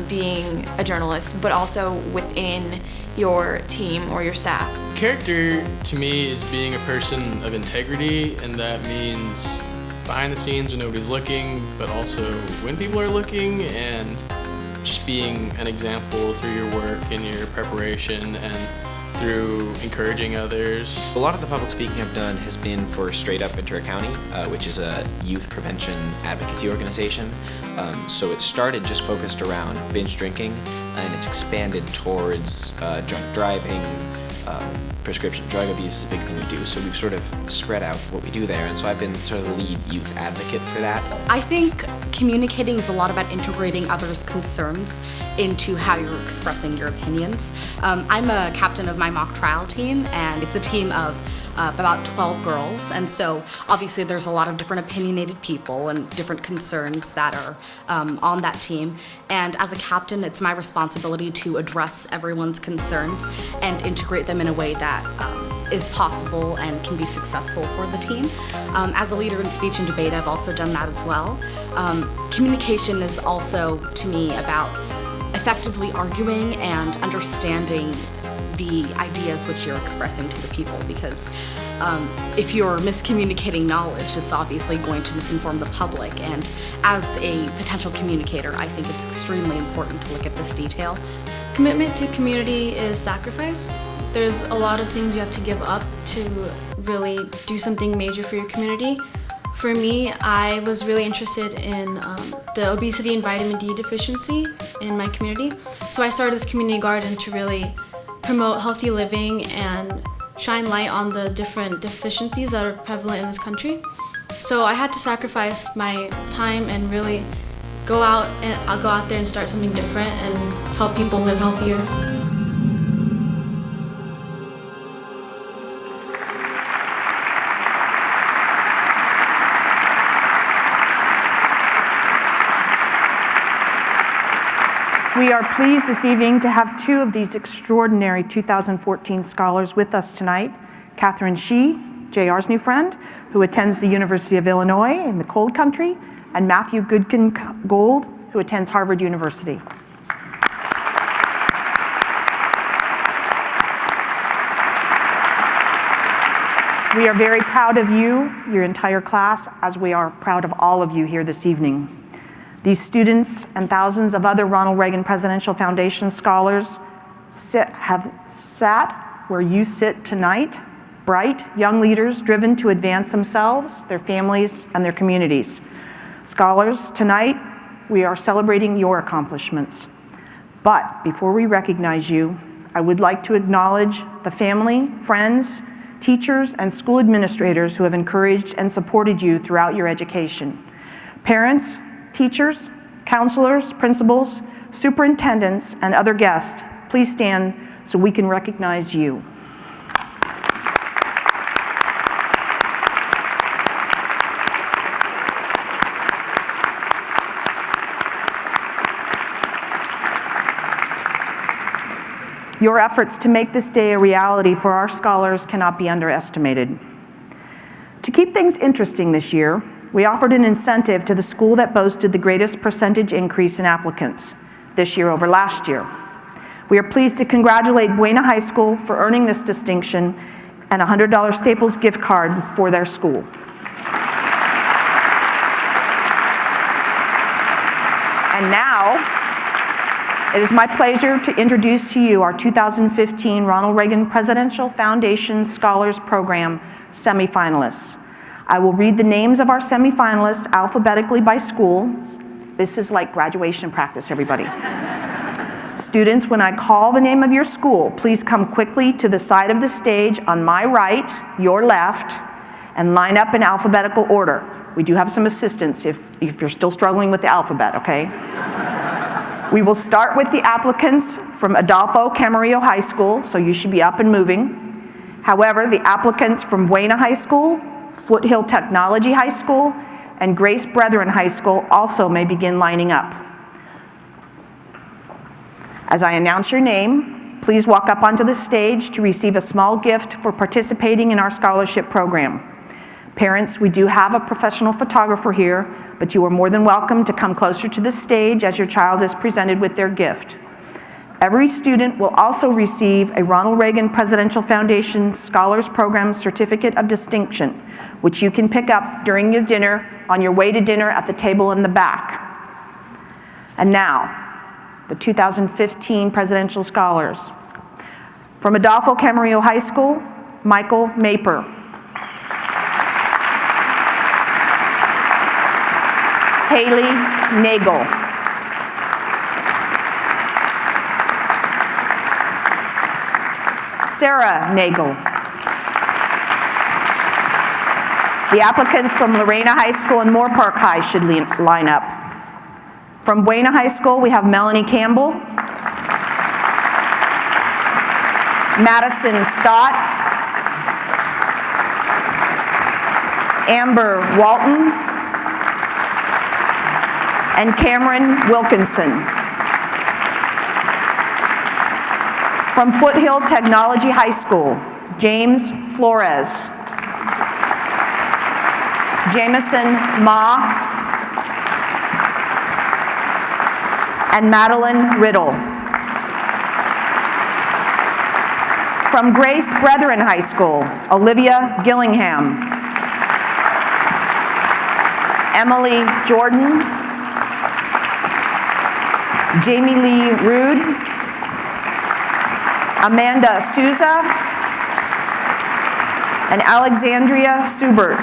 being a journalist, but also within your team or your staff. Character to me is being a person of integrity, and that means behind the scenes when nobody's looking, but also when people are looking, and just being an example through your work and your preparation and through encouraging others. A lot of the public speaking I've done has been for Straight Up Ventura County, which is a youth prevention advocacy organization. So it started just focused around binge drinking, and it's expanded towards drunk driving, prescription drug abuse is a big thing we do, so we've sort of spread out what we do there, and so I've been sort of the lead youth advocate for that. I think communicating is a lot about integrating others' concerns into how you're expressing your opinions. I'm a captain of my mock trial team, and it's a team of about 12 girls, and so obviously there's a lot of different opinionated people and different concerns that are on that team, and as a captain it's my responsibility to address everyone's concerns and integrate them in a way that is possible and can be successful for the team. As a leader in speech and debate, I've also done that as well. Communication is also, to me, about effectively arguing and understanding the ideas which you're expressing to the people, because if you're miscommunicating knowledge, it's obviously going to misinform the public, and as a potential communicator, I think it's extremely important to look at this detail. Commitment to community is sacrifice. There's a lot of things you have to give up to really do something major for your community. For me, I was really interested in the obesity and vitamin D deficiency in my community, so I started this community garden to really promote healthy living and shine light on the different deficiencies that are prevalent in this country. So I had to sacrifice my time and really go out there and start something different and help people live healthier. We are pleased this evening to have two of these extraordinary 2014 scholars with us tonight. Catherine Shee, JR's new friend, who attends the University of Illinois in the cold country, and Matthew Goodkin Gold, who attends Harvard University. We are very proud of you, your entire class, as we are proud of all of you here this evening. These students and thousands of other Ronald Reagan Presidential Foundation scholars have sat where you sit tonight, bright, young leaders driven to advance themselves, their families, and their communities. Scholars, tonight we are celebrating your accomplishments. But before we recognize you, I would like to acknowledge the family, friends, teachers, and school administrators who have encouraged and supported you throughout your education. Parents, teachers, counselors, principals, superintendents, and other guests, please stand so we can recognize you. Your efforts to make this day a reality for our scholars cannot be underestimated. To keep things interesting this year, we offered an incentive to the school that boasted the greatest percentage increase in applicants this year over last year. We are pleased to congratulate Buena High School for earning this distinction and a $100 Staples gift card for their school. And now, it is my pleasure to introduce to you our 2015 Ronald Reagan Presidential Foundation Scholars Program semifinalists. I will read the names of our semifinalists alphabetically by school. This is like graduation practice, everybody. Students, when I call the name of your school, please come quickly to the side of the stage on my right, your left, and line up in alphabetical order. We do have some assistance if you're still struggling with the alphabet, okay? We will start with the applicants from Adolfo Camarillo High School, so you should be up and moving. However, the applicants from Buena High School, Foothill Technology High School, and Grace Brethren High School also may begin lining up. As I announce your name, please walk up onto the stage to receive a small gift for participating in our scholarship program. Parents, we do have a professional photographer here, but you are more than welcome to come closer to the stage as your child is presented with their gift. Every student will also receive a Ronald Reagan Presidential Foundation Scholars Program Certificate of Distinction, which you can pick up during your dinner, on your way to dinner at the table in the back. And now, the 2015 Presidential Scholars. From Adolfo Camarillo High School, Michael Maper. Haley Nagel. Sarah Nagel. The applicants from Lorena High School and Moore Park High should line up. From Buena High School, we have Melanie Campbell, Madison Stott, Amber Walton, and Cameron Wilkinson. From Foothill Technology High School, James Flores, Jameson Ma, and Madeline Riddle. From Grace Brethren High School, Olivia Gillingham, Emily Jordan, Jamie Lee Rude, Amanda Souza, and Alexandria Subert.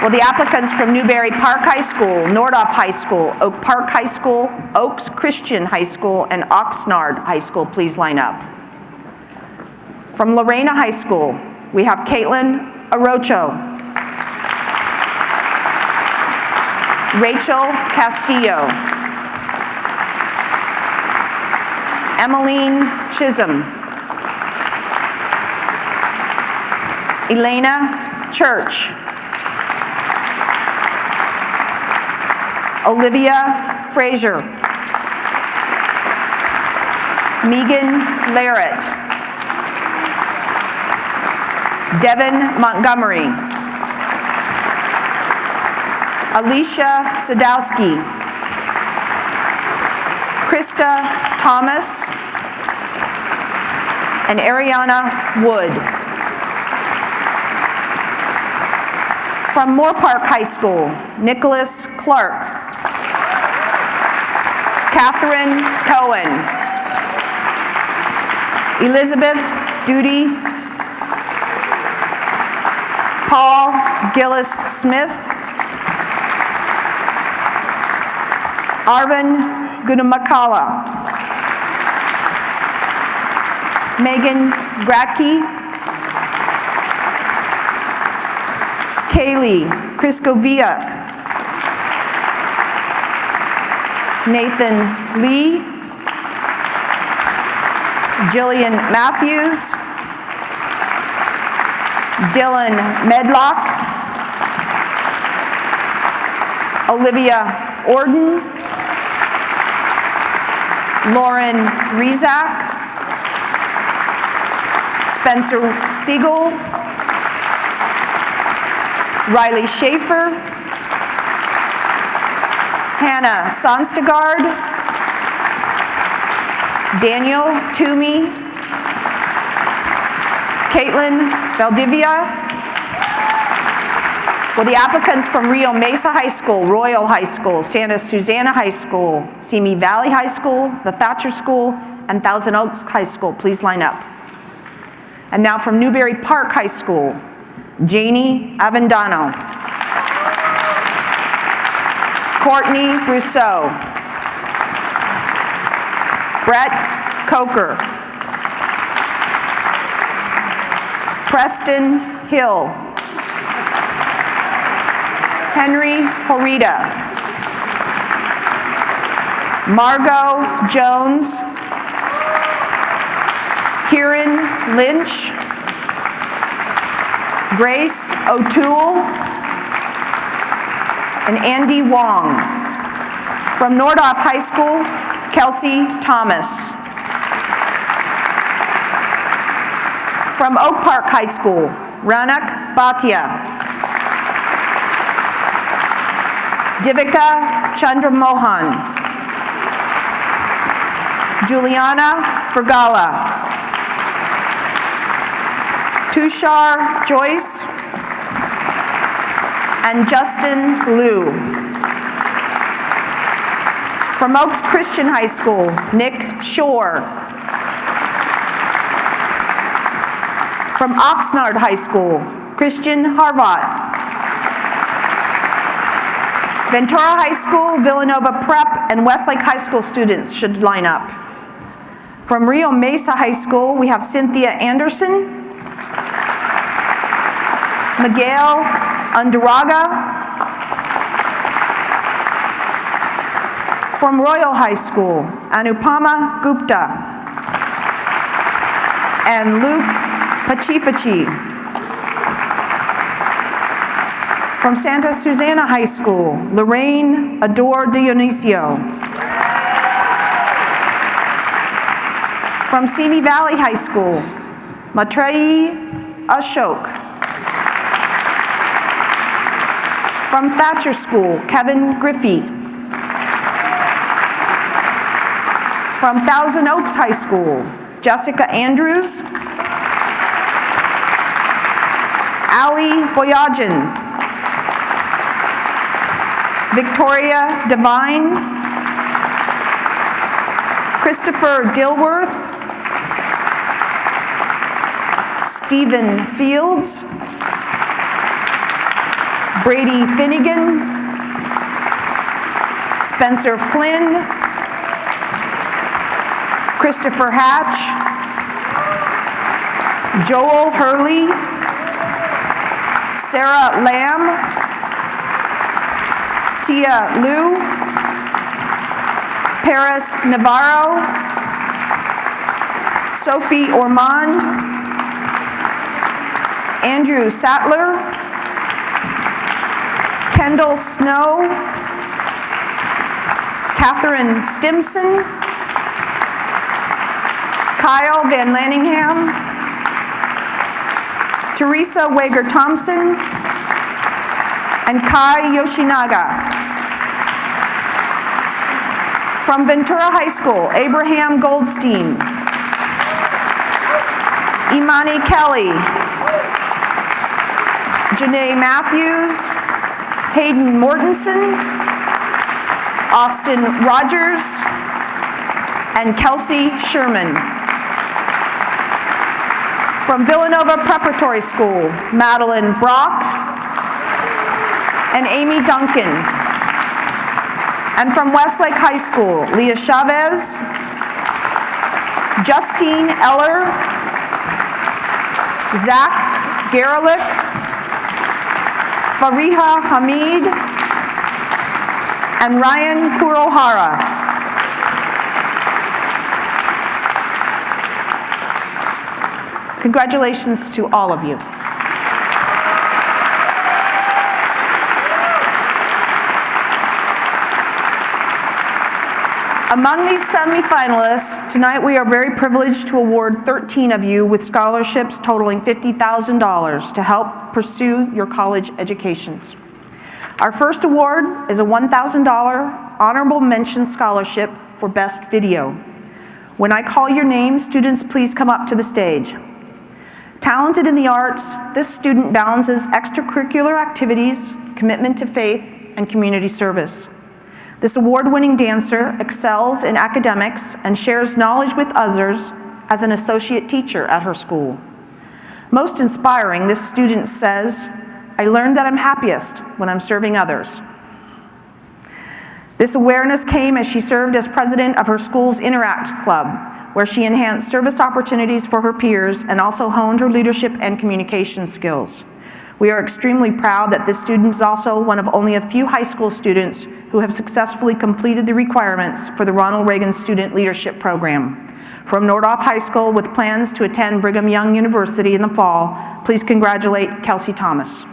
Well, the applicants from Newberry Park High School, Nordhoff High School, Oak Park High School, Oaks Christian High School, and Oxnard High School, please line up. From Lorena High School, we have Caitlin Arocho, Rachel Castillo, Emmeline Chisholm, Elena Church, Olivia Frazier, Megan Larrett, Devin Montgomery, Alicia Sadowski, Krista Thomas, and Ariana Wood. From Moore Park High School, Nicholas Clark, Catherine Cohen, Elizabeth Duty, Paul Gillis Smith, Arvin Gunamakala, Megan Gratke, Kaylee Kriskoviak, Nathan Lee, Jillian Matthews, Dylan Medlock, Olivia Orden, Lauren Rezak, Spencer Siegel, Riley Schaefer, Hannah Sonstegard, Daniel Toomey, Caitlin Valdivia. Will the applicants from Rio Mesa High School, Royal High School, Santa Susana High School, Simi Valley High School, the Thatcher School, and Thousand Oaks High School please line up? And now from Newbury Park High School, Janie Avendano, Courtney Brousseau, Brett Coker, Preston Hill, Henry Horita, Margot Jones, Kieran Lynch, Grace O'Toole, and Andy Wong. From Nordhoff High School, Kelsey Thomas. From Oak Park High School, Ranak Bhatia. Divika Chandramohan, Juliana Fergala, Tushar Joyce, and Justin Liu. From Oaks Christian High School, Nick Shore. From Oxnard High School, Christian Harvat. Ventura High School, Villanova Prep, and Westlake High School students should line up. From Rio Mesa High School, we have Cynthia Anderson, Miguel Unduraga. From Royal High School, Anupama Gupta and Luke Pachifachi. From Santa Susana High School, Lorraine Adore Dionisio. From Simi Valley High School, Maitreyi Ashok. From Thatcher School, Kevin Griffey. From Thousand Oaks High School, Jessica Andrews, Ali Boyajian, Victoria Devine, Christopher Dilworth, Stephen Fields, Brady Finnegan, Spencer Flynn, Christopher Hatch, Joel Hurley, Sarah Lamb, Tia Liu, Paris Navarro, Sophie Ormond, Andrew Sattler, Kendall Snow, Catherine Stimson, Kyle Van Lanningham, Teresa Wager-Thompson, and Kai Yoshinaga. From Ventura High School, Abraham Goldstein, Imani Kelly, Janae Matthews, Hayden Mortensen, Austin Rogers, and Kelsey Sherman. From Villanova Preparatory School, Madeline Brock and Amy Duncan. And from Westlake High School, Leah Chavez, Justine Eller, Zach Garelick, Fariha Hamid, and Ryan Kurohara. Congratulations to all of you. Among these semifinalists, tonight we are very privileged to award 13 of you with scholarships totaling $50,000 to help pursue your college educations. Our first award is a $1,000 honorable mention scholarship for Best Video. When I call your name, students, please come up to the stage. Talented in the arts, this student balances extracurricular activities, commitment to faith, and community service. This award-winning dancer excels in academics and shares knowledge with others as an associate teacher at her school. Most inspiring, this student says, "I learned that I'm happiest when I'm serving others." This awareness came as she served as president of her school's Interact Club, where she enhanced service opportunities for her peers and also honed her leadership and communication skills. We are extremely proud that this student is also one of only a few high school students who have successfully completed the requirements for the Ronald Reagan Student Leadership Program. From Nordhoff High School with plans to attend Brigham Young University in the fall, please congratulate Kelsey Thomas.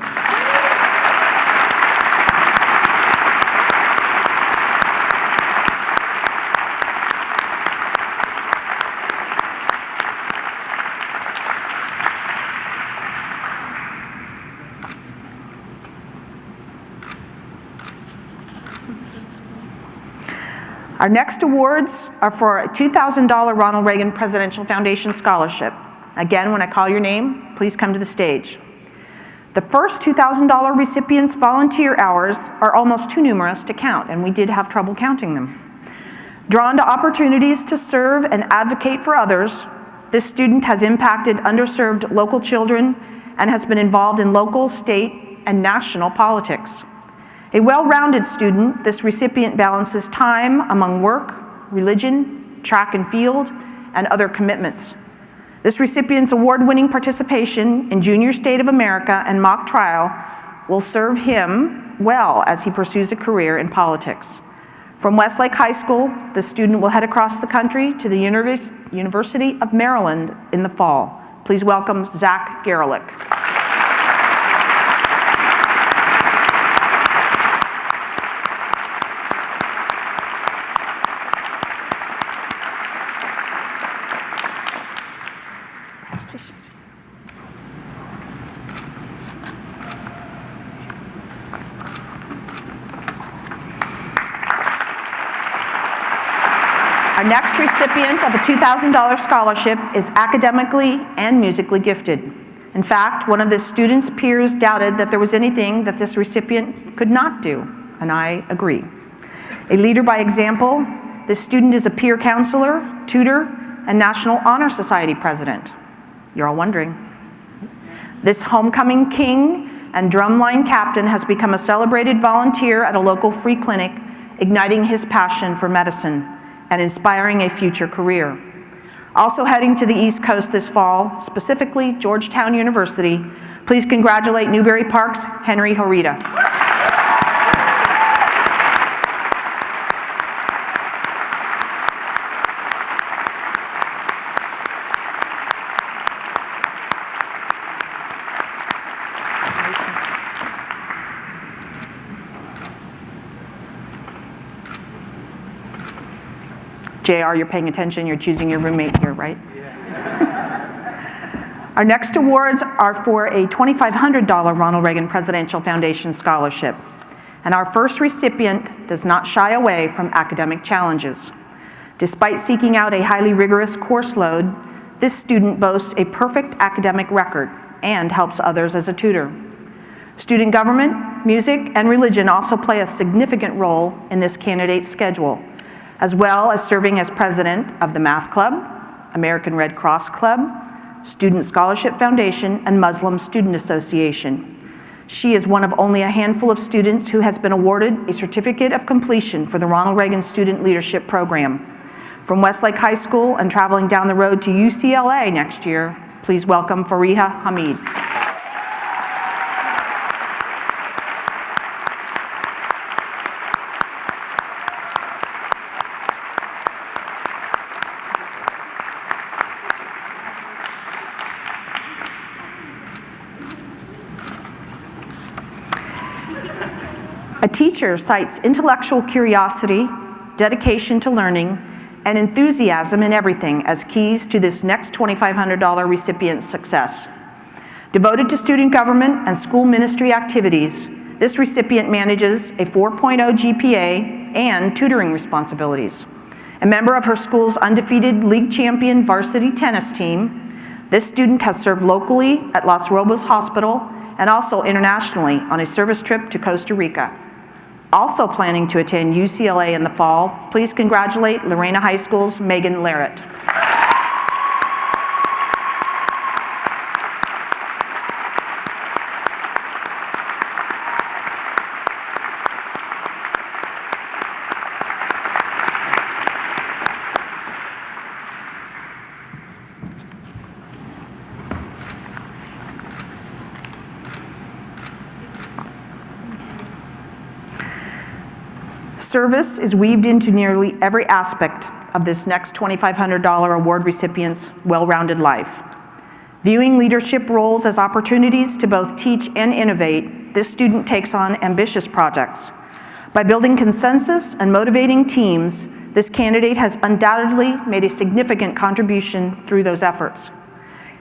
Our next awards are for a $2,000 Ronald Reagan Presidential Foundation Scholarship. Again, when I call your name, please come to the stage. The first $2,000 recipients' volunteer hours are almost too numerous to count, and we did have trouble counting them. Drawn to opportunities to serve and advocate for others, this student has impacted underserved local children and has been involved in local, state, and national politics. A well-rounded student, this recipient balances time among work, religion, track and field, and other commitments. This recipient's award-winning participation in Junior State of America and mock trial will serve him well as he pursues a career in politics. From Westlake High School, the student will head across the country to the University of Maryland in the fall. Please welcome Zach Garelick. Our next recipient of a $2,000 scholarship is academically and musically gifted. In fact, one of this student's peers doubted that there was anything that this recipient could not do, and I agree. A leader by example, this student is a peer counselor, tutor, and National Honor Society president. You're all wondering. This homecoming king and drumline captain has become a celebrated volunteer at a local free clinic, igniting his passion for medicine and inspiring a future career. Also heading to the East Coast this fall, specifically Georgetown University, please congratulate Newbury Park's Henry Horita. JR, you're paying attention, you're choosing your roommate here, right? Yeah. Our next awards are for a $2,500 Ronald Reagan Presidential Foundation Scholarship. And our first recipient does not shy away from academic challenges. Despite seeking out a highly rigorous course load, this student boasts a perfect academic record and helps others as a tutor. Student government, music, and religion also play a significant role in this candidate's schedule, as well as serving as president of the Math Club, American Red Cross Club, Student Scholarship Foundation, and Muslim Student Association. She is one of only a handful of students who has been awarded a certificate of completion for the Ronald Reagan Student Leadership Program. From Westlake High School and traveling down the road to UCLA next year, please welcome Fariha Hamid. teacher cites intellectual curiosity, dedication to learning, and enthusiasm in everything as keys to this next $2,500 recipient's success. Devoted to student government and school ministry activities, this recipient manages a 4.0 GPA and tutoring responsibilities. A member of her school's undefeated league champion varsity tennis team, this student has served locally at Los Robos Hospital and also internationally on a service trip to Costa Rica. Also planning to attend UCLA in the fall, please congratulate Lorena High School's Megan Larrett. Service is weaved into nearly every aspect of this next $2,500 award recipient's well-rounded life. Viewing leadership roles as opportunities to both teach and innovate, this student takes on ambitious projects. By building consensus and motivating teams, this candidate has undoubtedly made a significant contribution through those efforts.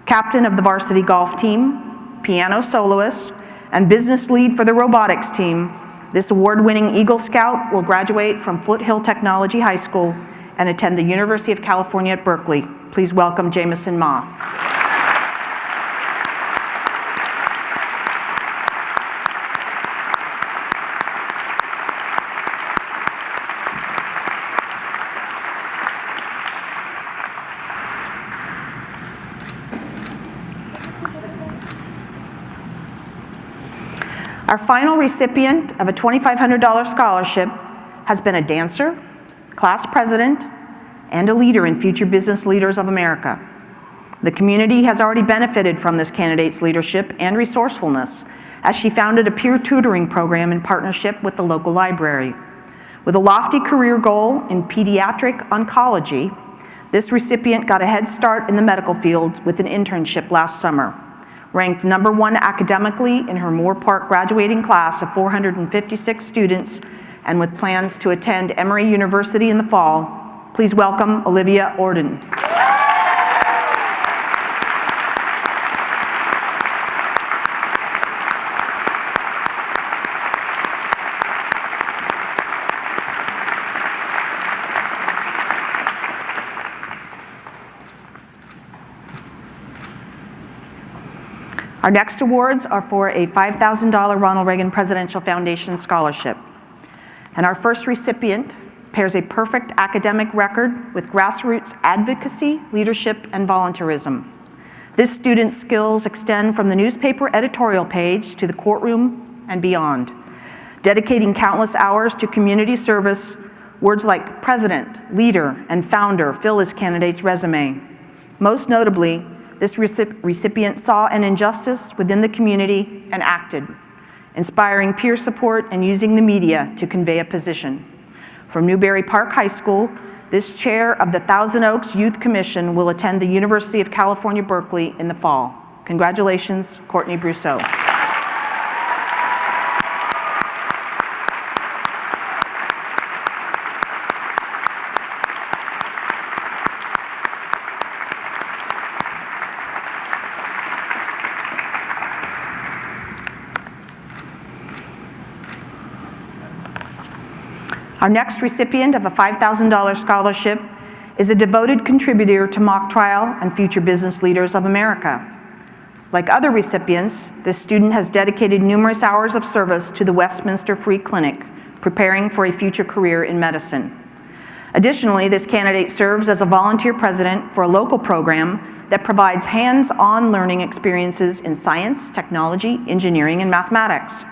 Captain of the varsity golf team, piano soloist, and business lead for the robotics team, this award-winning Eagle Scout will graduate from Foothill Technology High School and attend the University of California at Berkeley. Please welcome Jamison Ma. Our final recipient of a $2,500 scholarship has been a dancer, class president, and a leader in Future Business Leaders of America. The community has already benefited from this candidate's leadership and resourcefulness as she founded a peer tutoring program in partnership with the local library. With a lofty career goal in pediatric oncology, this recipient got a head start in the medical field with an internship last summer. Ranked #1 academically in her Moore Park graduating class of 456 students, and with plans to attend Emory University in the fall, please welcome Olivia Orden. Our next awards are for a $5,000 Ronald Reagan Presidential Foundation Scholarship. And our first recipient pairs a perfect academic record with grassroots advocacy, leadership, and volunteerism. This student's skills extend from the newspaper editorial page to the courtroom and beyond. Dedicating countless hours to community service, words like president, leader, and founder fill this candidate's resume. Most notably, this recipient saw an injustice within the community and acted, inspiring peer support and using the media to convey a position. From Newberry Park High School, this chair of the Thousand Oaks Youth Commission will attend the University of California, Berkeley in the fall. Congratulations, Courtney Brousseau. Our next recipient of a $5,000 scholarship is a devoted contributor to Mock Trial and Future Business Leaders of America. Like other recipients, this student has dedicated numerous hours of service to the Westminster Free Clinic, preparing for a future career in medicine. Additionally, this candidate serves as a volunteer president for a local program that provides hands-on learning experiences in science, technology, engineering, and mathematics.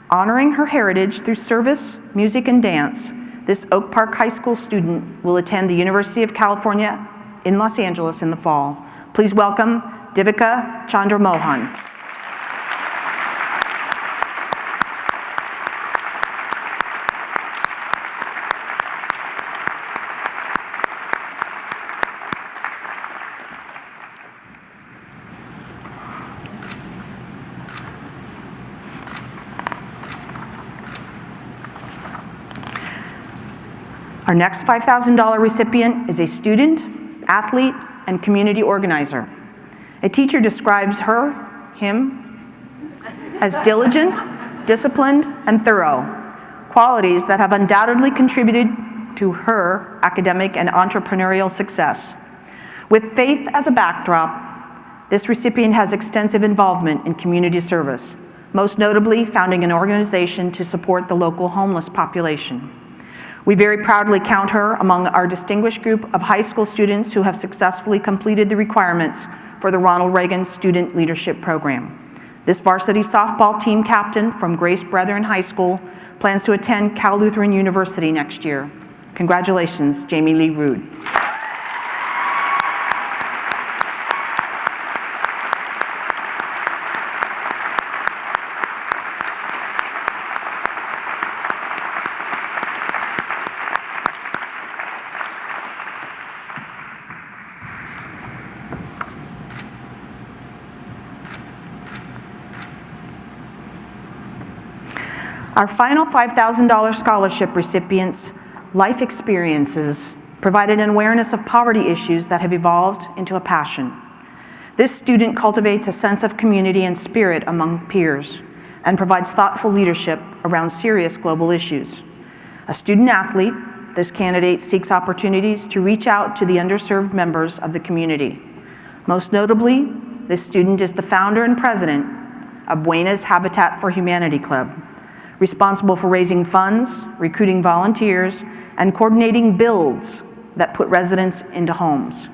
Honoring her heritage through service, music, and dance, this Oak Park High School student will attend the University of California in Los Angeles in the fall. Please welcome Divika Chandramohan. Our next $5,000 recipient is a student, athlete, and community organizer. A teacher describes him, as diligent, disciplined, and thorough, qualities that have undoubtedly contributed to her academic and entrepreneurial success. With faith as a backdrop, this recipient has extensive involvement in community service, most notably founding an organization to support the local homeless population. We very proudly count her among our distinguished group of high school students who have successfully completed the requirements for the Ronald Reagan Student Leadership Program. This varsity softball team captain from Grace Brethren High School plans to attend Cal Lutheran University next year. Congratulations, Jamie Lee Rood. Our final $5,000 scholarship recipients' life experiences provided an awareness of poverty issues that have evolved into a passion. This student cultivates a sense of community and spirit among peers and provides thoughtful leadership around serious global issues. A student athlete, this candidate seeks opportunities to reach out to the underserved members of the community. Most notably, this student is the founder and president of Buena's Habitat for Humanity Club, responsible for raising funds, recruiting volunteers, and coordinating builds that put residents into homes.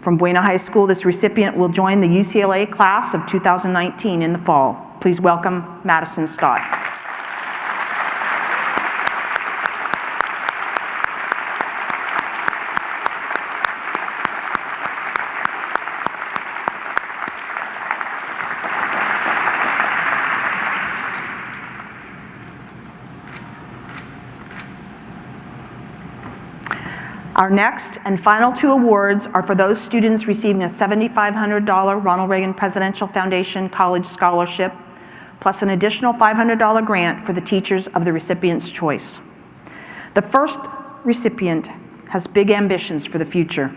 From Buena High School, this recipient will join the UCLA class of 2019 in the fall. Please welcome Madison Stott. Our next and final two awards are for those students receiving a $7,500 Ronald Reagan Presidential Foundation College Scholarship, plus an additional $500 grant for the teachers of the recipient's choice. The first recipient has big ambitions for the future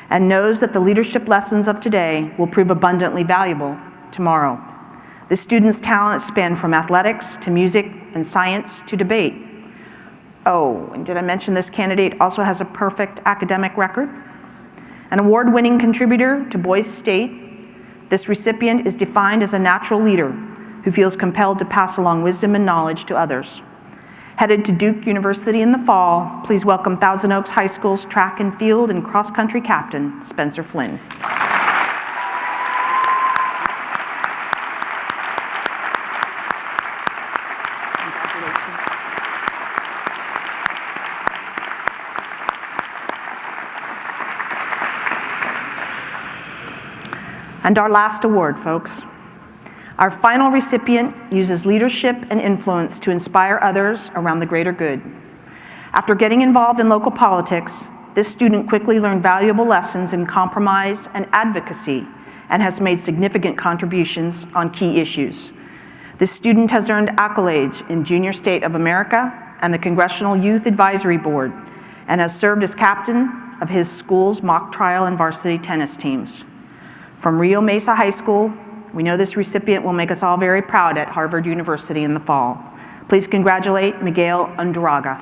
and knows that the leadership lessons of today will prove abundantly valuable tomorrow. The student's talents span from athletics to music and science to debate. Oh, and did I mention this candidate also has a perfect academic record? An award-winning contributor to Boise State, this recipient is defined as a natural leader who feels compelled to pass along wisdom and knowledge to others. Headed to Duke University in the fall, please welcome Thousand Oaks High School's track and field and cross-country captain, Spencer Flynn. And our last award, folks. Our final recipient uses leadership and influence to inspire others around the greater good. After getting involved in local politics, this student quickly learned valuable lessons in compromise and advocacy and has made significant contributions on key issues. This student has earned accolades in Junior State of America and the Congressional Youth Advisory Board and has served as captain of his school's mock trial and varsity tennis teams. From Rio Mesa High School, we know this recipient will make us all very proud at Harvard University in the fall. Please congratulate Miguel Unduraga.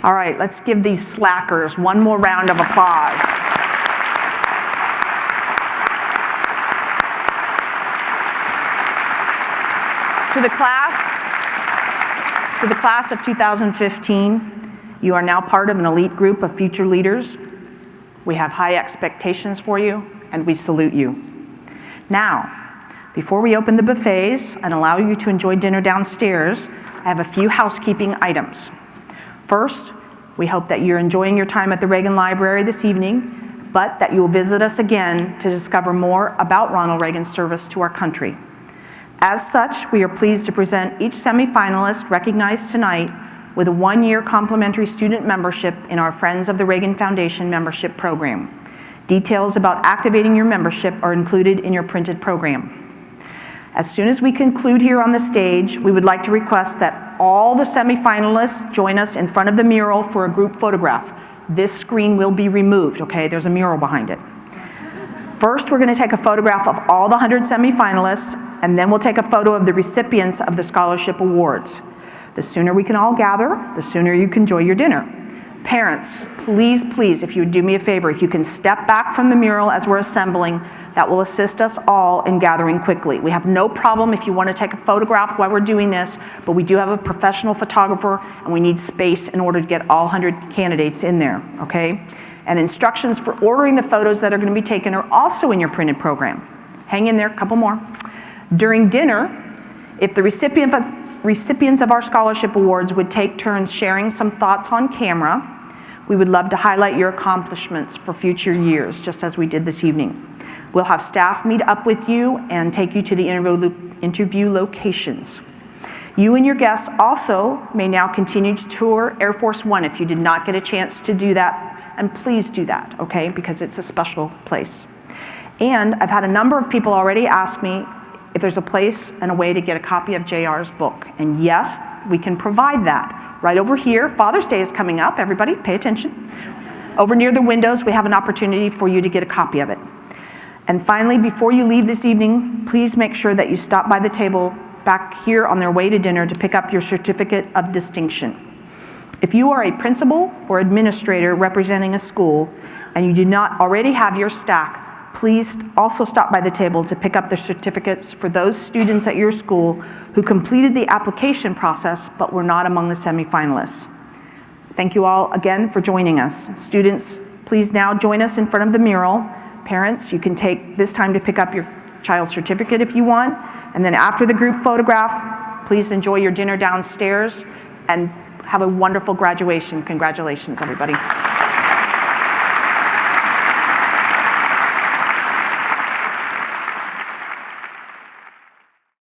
All right, let's give these slackers one more round of applause. To the class of 2015, you are now part of an elite group of future leaders. We have high expectations for you, and we salute you. Now, before we open the buffets and allow you to enjoy dinner downstairs, I have a few housekeeping items. First, we hope that you're enjoying your time at the Reagan Library this evening, but that you will visit us again to discover more about Ronald Reagan's service to our country. As such, we are pleased to present each semifinalist recognized tonight with a 1-year complimentary student membership in our Friends of the Reagan Foundation membership program. Details about activating your membership are included in your printed program. As soon as we conclude here on the stage, we would like to request that all the semifinalists join us in front of the mural for a group photograph. This screen will be removed, okay? There's a mural behind it. First, we're going to take a photograph of all the 100 semifinalists, and then we'll take a photo of the recipients of the scholarship awards. The sooner we can all gather, the sooner you can enjoy your dinner. Parents, please, please, if you would do me a favor, if you can step back from the mural as we're assembling, that will assist us all in gathering quickly. We have no problem if you want to take a photograph while we're doing this, but we do have a professional photographer and we need space in order to get all 100 candidates in there, okay? And instructions for ordering the photos that are going to be taken are also in your printed program. Hang in there, a couple more. During dinner, if the recipients of our scholarship awards would take turns sharing some thoughts on camera, we would love to highlight your accomplishments for future years, just as we did this evening. We'll have staff meet up with you and take you to the interview locations. You and your guests also may now continue to tour Air Force One if you did not get a chance to do that, and please do that, okay, because it's a special place. And I've had a number of people already ask me if there's a place and a way to get a copy of JR's book. And yes, we can provide that. Right over here, Father's Day is coming up. Everybody, pay attention. Over near the windows, we have an opportunity for you to get a copy of it. And finally, before you leave this evening, please make sure that you stop by the table back here on their way to dinner to pick up your certificate of distinction. If you are a principal or administrator representing a school and you do not already have your stack, please also stop by the table to pick up the certificates for those students at your school who completed the application process but were not among the semifinalists. Thank you all again for joining us. Students, please now join us in front of the mural. Parents, you can take this time to pick up your child's certificate if you want. And then after the group photograph, please enjoy your dinner downstairs and have a wonderful graduation. Congratulations, everybody.